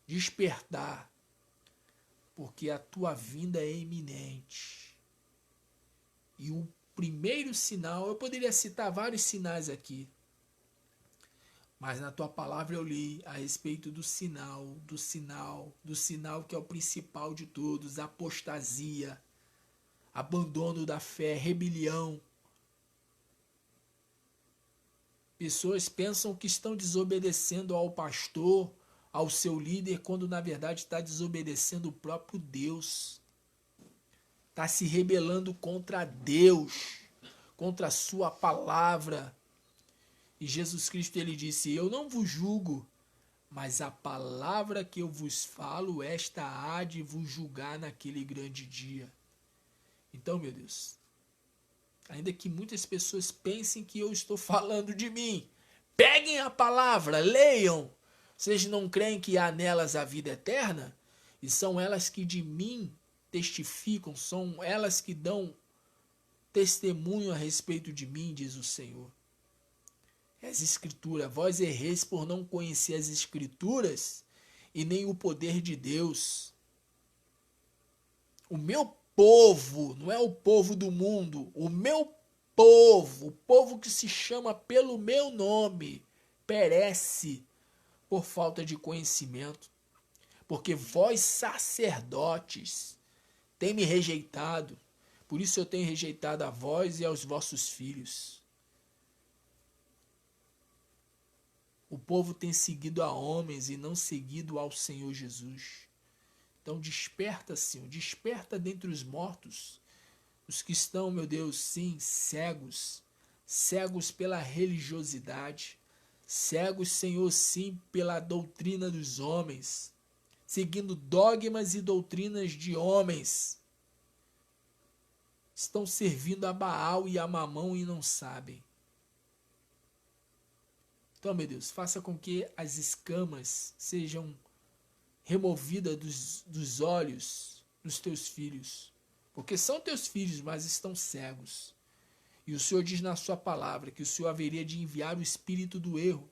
[SPEAKER 1] Despertar. Porque a tua vinda é iminente. E o primeiro sinal, eu poderia citar vários sinais aqui. Mas na tua palavra eu li a respeito do sinal que é o principal de todos, apostasia, abandono da fé, rebelião. Pessoas pensam que estão desobedecendo ao pastor, ao seu líder, quando na verdade está desobedecendo o próprio Deus. Está se rebelando contra Deus, contra a sua palavra. E Jesus Cristo, ele disse, eu não vos julgo, mas a palavra que eu vos falo, esta há de vos julgar naquele grande dia. Então, meu Deus, ainda que muitas pessoas pensem que eu estou falando de mim, peguem a palavra, leiam. Vocês não creem que há nelas a vida eterna? E são elas que de mim testificam, são elas que dão testemunho a respeito de mim, diz o Senhor. As Escrituras, vós erreis por não conhecer as Escrituras e nem o poder de Deus. O meu povo, não é o povo do mundo, o meu povo, o povo que se chama pelo meu nome, perece por falta de conhecimento. Porque vós, sacerdotes, tem me rejeitado, por isso eu tenho rejeitado a vós e aos vossos filhos. O povo tem seguido a homens e não seguido ao Senhor Jesus. Então desperta, Senhor, desperta dentre os mortos, os que estão, meu Deus, sim, cegos, cegos pela religiosidade, cegos, Senhor, sim, pela doutrina dos homens, seguindo dogmas e doutrinas de homens. Estão servindo a Baal e a Mamão e não sabem. Então, meu Deus, faça com que as escamas sejam removidas dos olhos dos teus filhos. Porque são teus filhos, mas estão cegos. E o Senhor diz na sua palavra que o Senhor haveria de enviar o espírito do erro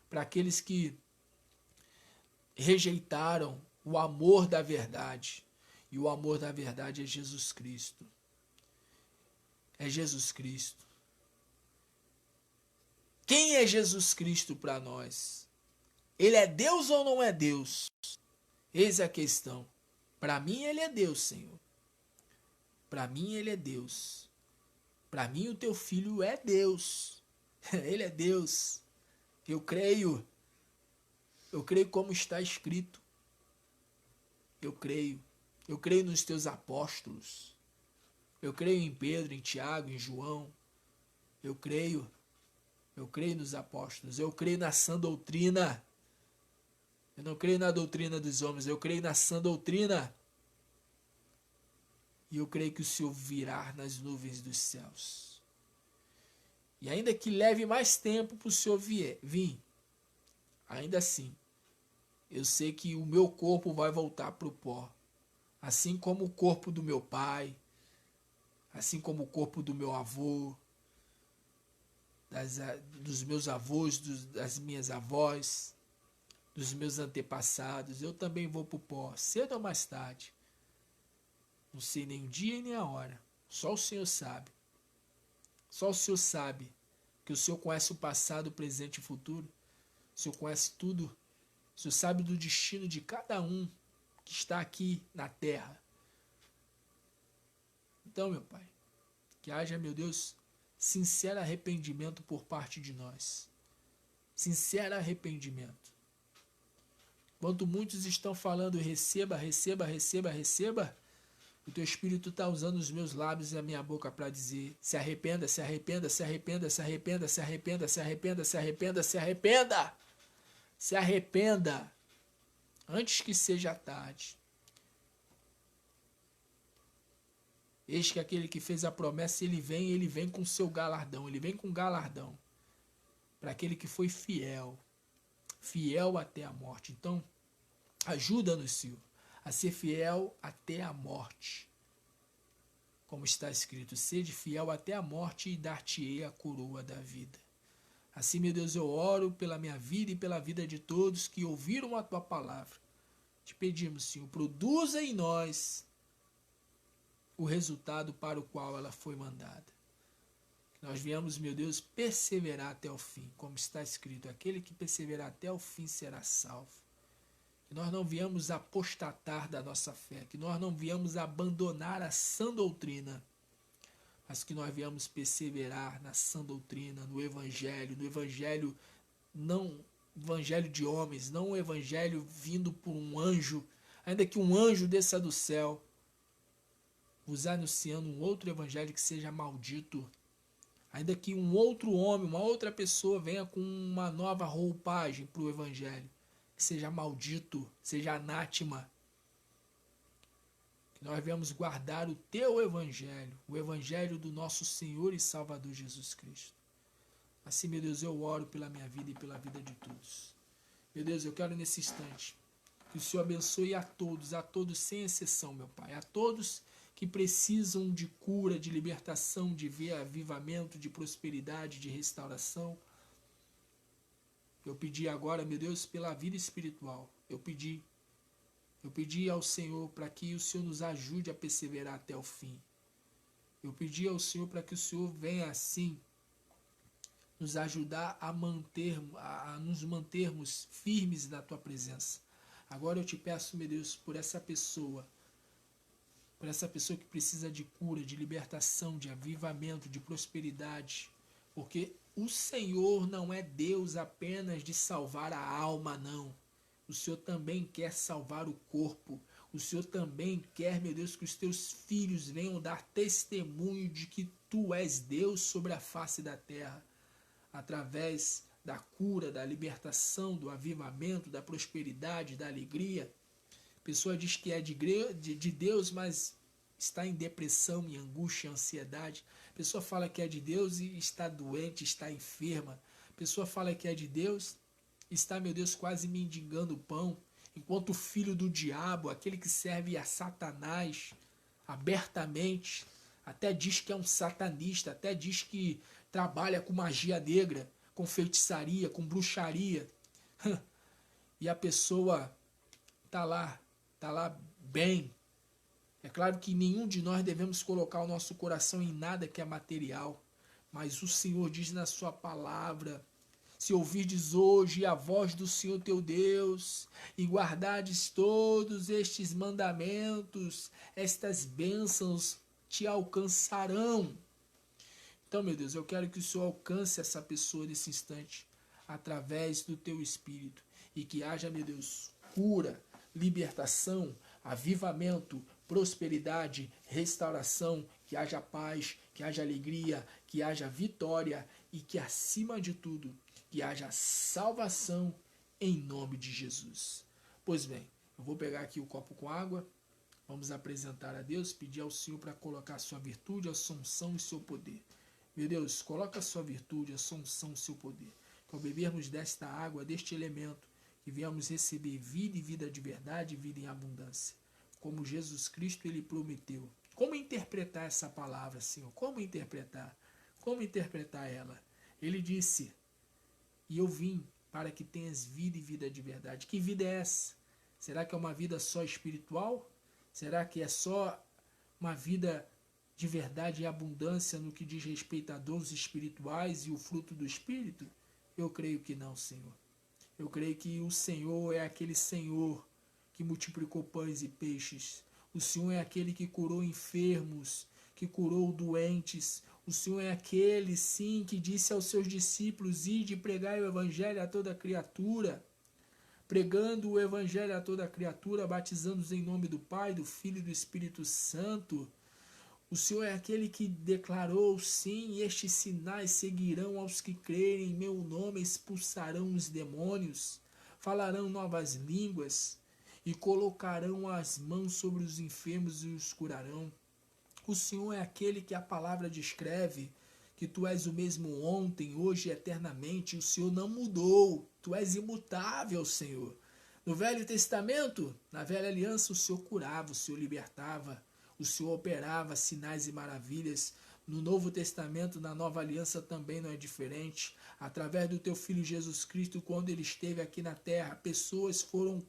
[SPEAKER 1] para aqueles que rejeitaram o amor da verdade. E o amor da verdade é Jesus Cristo. É Jesus Cristo. Quem é Jesus Cristo para nós? Ele é Deus ou não é Deus? Eis a questão. Para mim ele é Deus, Senhor. Para mim ele é Deus. Para mim o teu filho é Deus. Ele é Deus. Eu creio. Eu creio como está escrito. Eu creio. Eu creio nos teus apóstolos. Eu creio em Pedro, em Tiago, em João. Eu creio. Eu creio nos apóstolos. Eu creio na sã doutrina. Eu não creio na doutrina dos homens. Eu creio na sã doutrina. E eu creio que o Senhor virá nas nuvens dos céus. E ainda que leve mais tempo para o Senhor vir, ainda assim, eu sei que o meu corpo vai voltar para o pó. Assim como o corpo do meu pai, assim como o corpo do meu avô, dos meus avós, das minhas avós. dos meus antepassados. Eu também vou para o pó, cedo ou mais tarde. Não sei nem o dia e nem a hora. Só o Senhor sabe. Só o Senhor sabe que o Senhor conhece o passado, o presente e o futuro. O Senhor conhece tudo. O Senhor sabe do destino de cada um que está aqui na terra. Então, meu Pai, que haja, meu Deus, sincero arrependimento por parte de nós. Sincero arrependimento. Enquanto muitos estão falando receba, receba, receba, receba, o teu Espírito está usando os meus lábios e a minha boca para dizer: se arrependa, se arrependa, se arrependa, se arrependa, se arrependa, se arrependa, se arrependa, se arrependa. Se arrependa antes que seja tarde. Eis que aquele que fez a promessa, ele vem com seu galardão, ele vem com galardão. Para aquele que foi fiel, fiel até a morte. Então, ajuda-nos, Senhor, a ser fiel até a morte. Como está escrito, sede fiel até a morte e dar-te-ei a coroa da vida. Assim, meu Deus, eu oro pela minha vida e pela vida de todos que ouviram a tua palavra. Te pedimos, Senhor, produza em nós o resultado para o qual ela foi mandada. Que nós venhamos, meu Deus, perseverar até o fim, como está escrito, aquele que perseverar até o fim será salvo. Que nós não viemos apostatar da nossa fé, que nós não viemos abandonar a sã doutrina, mas que nós viemos perseverar na sã doutrina, no evangelho não evangelho de homens, não o evangelho vindo por um anjo, ainda que um anjo desça do céu, vos anunciando um outro evangelho que seja maldito, ainda que um outro homem, uma outra pessoa venha com uma nova roupagem para o evangelho, que seja maldito, seja anátema, que nós venhamos guardar o teu evangelho, o evangelho do nosso Senhor e Salvador Jesus Cristo. Assim, meu Deus, eu oro pela minha vida e pela vida de todos. Meu Deus, eu quero nesse instante que o Senhor abençoe a todos sem exceção, meu Pai, a todos que precisam de cura, de libertação, de avivamento, de prosperidade, de restauração. Eu pedi agora, meu Deus, pela vida espiritual. Eu pedi ao Senhor para que o Senhor nos ajude a perseverar até o fim. Eu pedi ao Senhor para que o Senhor venha assim nos ajudar a nos mantermos firmes na tua presença. Agora eu te peço, meu Deus, por essa pessoa que precisa de cura, de libertação, de avivamento, de prosperidade, porque o Senhor não é Deus apenas de salvar a alma, não. O Senhor também quer salvar o corpo. O Senhor também quer, meu Deus, que os teus filhos venham dar testemunho de que tu és Deus sobre a face da terra, através da cura, da libertação, do avivamento, da prosperidade, da alegria. A pessoa diz que é de Deus, mas está em depressão, em angústia, em ansiedade. A pessoa fala que é de Deus e está doente, está enferma. A pessoa fala que é de Deus, está, meu Deus, quase mendigando pão, enquanto o filho do diabo, aquele que serve a Satanás abertamente, até diz que é um satanista, até diz que trabalha com magia negra, com feitiçaria, com bruxaria. E a pessoa tá lá bem. É claro que nenhum de nós devemos colocar o nosso coração em nada que é material, mas o Senhor diz na sua palavra: se ouvirdes hoje a voz do Senhor teu Deus, e guardardes todos estes mandamentos, estas bênçãos te alcançarão. Então, meu Deus, eu quero que o Senhor alcance essa pessoa nesse instante, através do teu Espírito, e que haja, meu Deus, cura, libertação, avivamento, prosperidade, restauração, que haja paz, que haja alegria, que haja vitória e que, acima de tudo, que haja salvação em nome de Jesus. Pois bem, eu vou pegar aqui o copo com água, vamos apresentar a Deus, pedir ao Senhor para colocar a sua virtude, a sua unção e seu poder. Meu Deus, coloca a sua virtude, a sua unção e seu poder. Que ao bebermos desta água, deste elemento, que venhamos receber vida e vida de verdade, vida em abundância. Como Jesus Cristo, Ele prometeu. Como interpretar essa palavra, Senhor? Como interpretar? Como interpretar ela? Ele disse: e eu vim para que tenhas vida e vida de verdade. Que vida é essa? Será que é uma vida só espiritual? Será que é só uma vida de verdade e abundância no que diz respeito a dons espirituais e o fruto do Espírito? Eu creio que não, Senhor. Eu creio que o Senhor é aquele Senhor que multiplicou pães e peixes. O Senhor é aquele que curou enfermos, que curou doentes. O Senhor é aquele, sim, que disse aos seus discípulos: ide pregai o evangelho a toda criatura. Pregando o evangelho a toda criatura, batizando-os em nome do Pai, do Filho e do Espírito Santo. O Senhor é aquele que declarou, sim, estes sinais seguirão aos que crerem em meu nome, expulsarão os demônios, falarão novas línguas e colocarão as mãos sobre os enfermos e os curarão. O Senhor é aquele que a palavra descreve, que tu és o mesmo ontem, hoje e eternamente. O Senhor não mudou, tu és imutável, Senhor. No Velho Testamento, na Velha Aliança, o Senhor curava, o Senhor libertava, o Senhor operava sinais e maravilhas. No Novo Testamento, na Nova Aliança, também não é diferente. Através do teu Filho Jesus Cristo, quando ele esteve aqui na terra, pessoas foram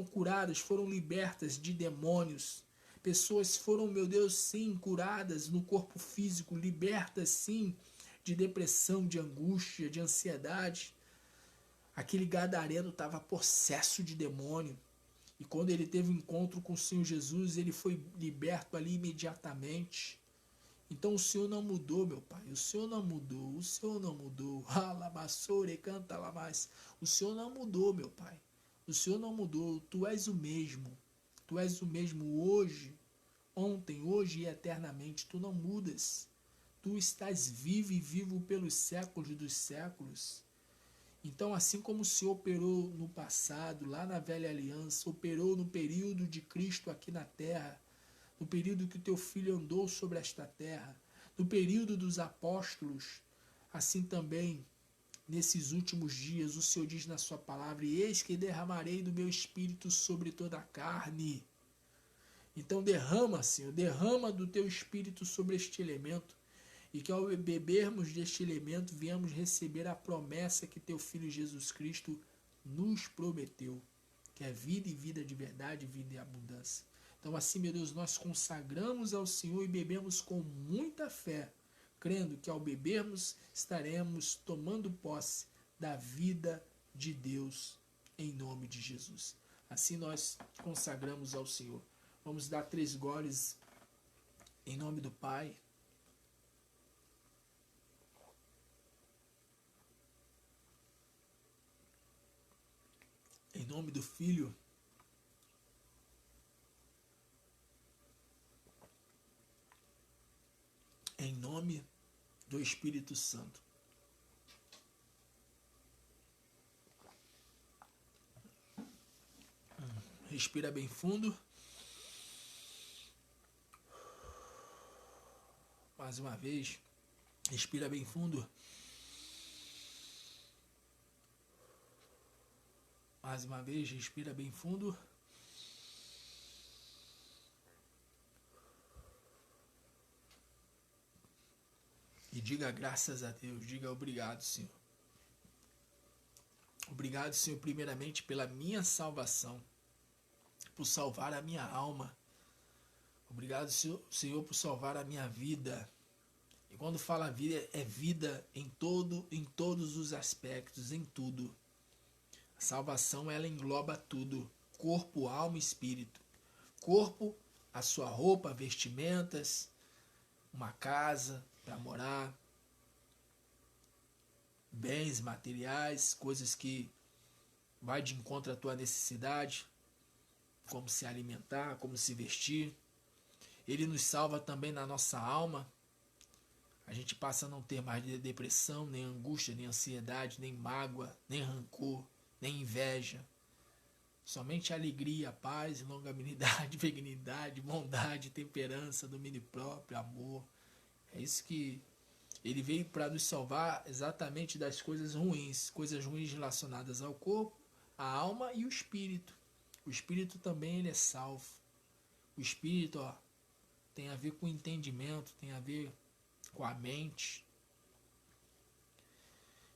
[SPEAKER 1] curadas, foram libertas de demônios. Pessoas foram, meu Deus, sim, curadas no corpo físico, libertas, sim, de depressão, de angústia, de ansiedade. Aquele gadareno estava possesso de demônio. E quando ele teve um encontro com o Senhor Jesus, ele foi liberto ali imediatamente. Então o Senhor não mudou, meu Pai. O Senhor não mudou. O Senhor não mudou. Alabassore, canta lá mais. O Senhor não mudou, meu Pai. O Senhor não mudou. Tu és o mesmo. Tu és o mesmo hoje, ontem, hoje e eternamente. Tu não mudas. Tu estás vivo e vivo pelos séculos dos séculos. Então, assim como o Senhor operou no passado, lá na Velha Aliança, operou no período de Cristo aqui na terra, no período que o teu filho andou sobre esta terra, no período dos apóstolos, assim também, nesses últimos dias, o Senhor diz na sua palavra: e eis que derramarei do meu espírito sobre toda a carne. Então derrama, Senhor, derrama do teu espírito sobre este elemento, e que ao bebermos deste elemento venhamos receber a promessa que teu Filho Jesus Cristo nos prometeu, que é vida e vida de verdade, vida e abundância. Então assim, meu Deus, nós consagramos ao Senhor e bebemos com muita fé, crendo que ao bebermos estaremos tomando posse da vida de Deus em nome de Jesus. Assim nós consagramos ao Senhor. Vamos dar 3 goles em nome do Pai, em nome do Filho, em nome do Espírito Santo. Respira bem fundo. Mais uma vez. Respira bem fundo. Mais uma vez, respira bem fundo. E diga graças a Deus, diga obrigado, Senhor. Obrigado, Senhor, primeiramente pela minha salvação, por salvar a minha alma. Obrigado, Senhor, por salvar a minha vida. E quando fala vida, é vida em todos os aspectos, em tudo. A salvação, ela engloba tudo: corpo, alma e espírito. Corpo, a sua roupa, vestimentas, uma casa para morar, bens materiais, coisas que vai de encontro à tua necessidade, como se alimentar, como se vestir. Ele nos salva também na nossa alma. A gente passa a não ter mais depressão, nem angústia, nem ansiedade, nem mágoa, nem rancor, nem inveja. Somente alegria, paz, longanimidade, benignidade, bondade, temperança, domínio próprio, amor. É isso que ele veio para nos salvar, exatamente das coisas ruins relacionadas ao corpo, à alma e o espírito. O espírito também ele é salvo. O espírito, tem a ver com o entendimento, tem a ver com a mente.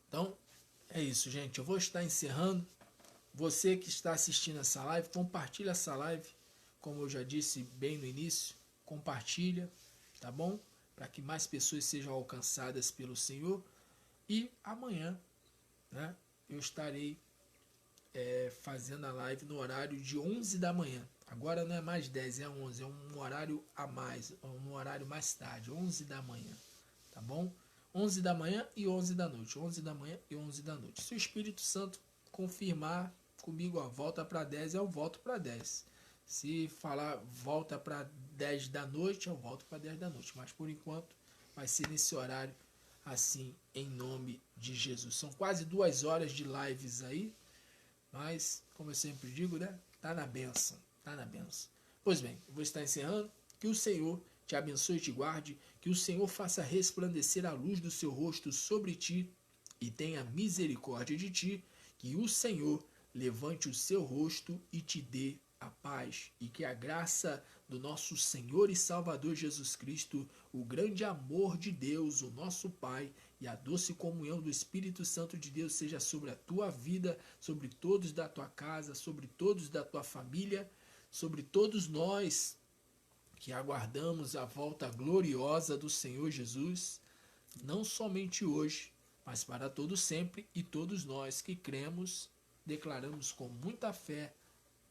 [SPEAKER 1] Então, é É isso, gente. Eu vou estar encerrando. Você que está assistindo essa live, compartilha essa live. Como eu já disse bem no início, compartilha, tá bom? Para que mais pessoas sejam alcançadas pelo Senhor. E amanhã, né, eu estarei fazendo a live no horário de 11 da manhã. Agora não é mais 10, é 11. É um horário a mais, um horário mais tarde, 11 da manhã. Tá bom? 11 da manhã e 11 da noite. 11 da manhã e 11 da noite. Se o Espírito Santo confirmar comigo, ó, volta para 10, eu volto para 10. Se falar volta para 10 da noite, eu volto para 10 da noite. Mas por enquanto vai ser nesse horário, assim, em nome de Jesus. São quase 2 horas de lives aí. Mas, como eu sempre digo, né? Tá na bênção. Tá na bênção. Pois bem, eu vou estar encerrando. Que o Senhor te abençoe e te guarde. Que o Senhor faça resplandecer a luz do seu rosto sobre ti e tenha misericórdia de ti. Que o Senhor levante o seu rosto e te dê a paz. E que a graça do nosso Senhor e Salvador Jesus Cristo, o grande amor de Deus, o nosso Pai, e a doce comunhão do Espírito Santo de Deus seja sobre a tua vida, sobre todos da tua casa, sobre todos da tua família, sobre todos nós que aguardamos a volta gloriosa do Senhor Jesus, não somente hoje, mas para todo sempre, e todos nós que cremos, declaramos com muita fé,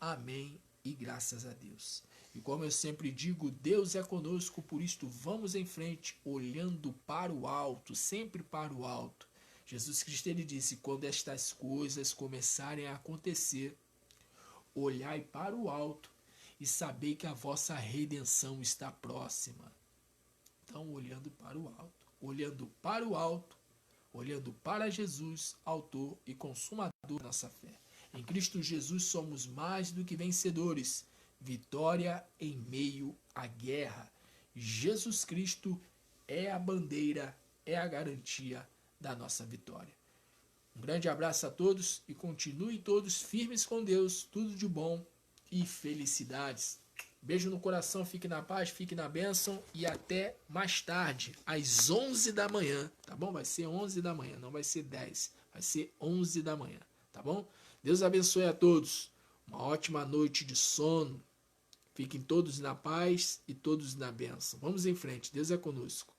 [SPEAKER 1] amém e graças a Deus. E como eu sempre digo, Deus é conosco, por isto vamos em frente, olhando para o alto, sempre para o alto. Jesus Cristo ele disse, quando estas coisas começarem a acontecer, olhai para o alto e sabei que a vossa redenção está próxima. Então, olhando para o alto, olhando para o alto, olhando para Jesus, autor e consumador da nossa fé. Em Cristo Jesus somos mais do que vencedores. Vitória em meio à guerra. Jesus Cristo é a bandeira, é a garantia da nossa vitória. Um grande abraço a todos e continuem todos firmes com Deus. Tudo de bom e felicidades. Beijo no coração, fique na paz, fique na bênção e até mais tarde, às 11 da manhã, tá bom? Vai ser 11 da manhã, não vai ser 10, vai ser 11 da manhã, tá bom? Deus abençoe a todos, uma ótima noite de sono, fiquem todos na paz e todos na bênção. Vamos em frente, Deus é conosco.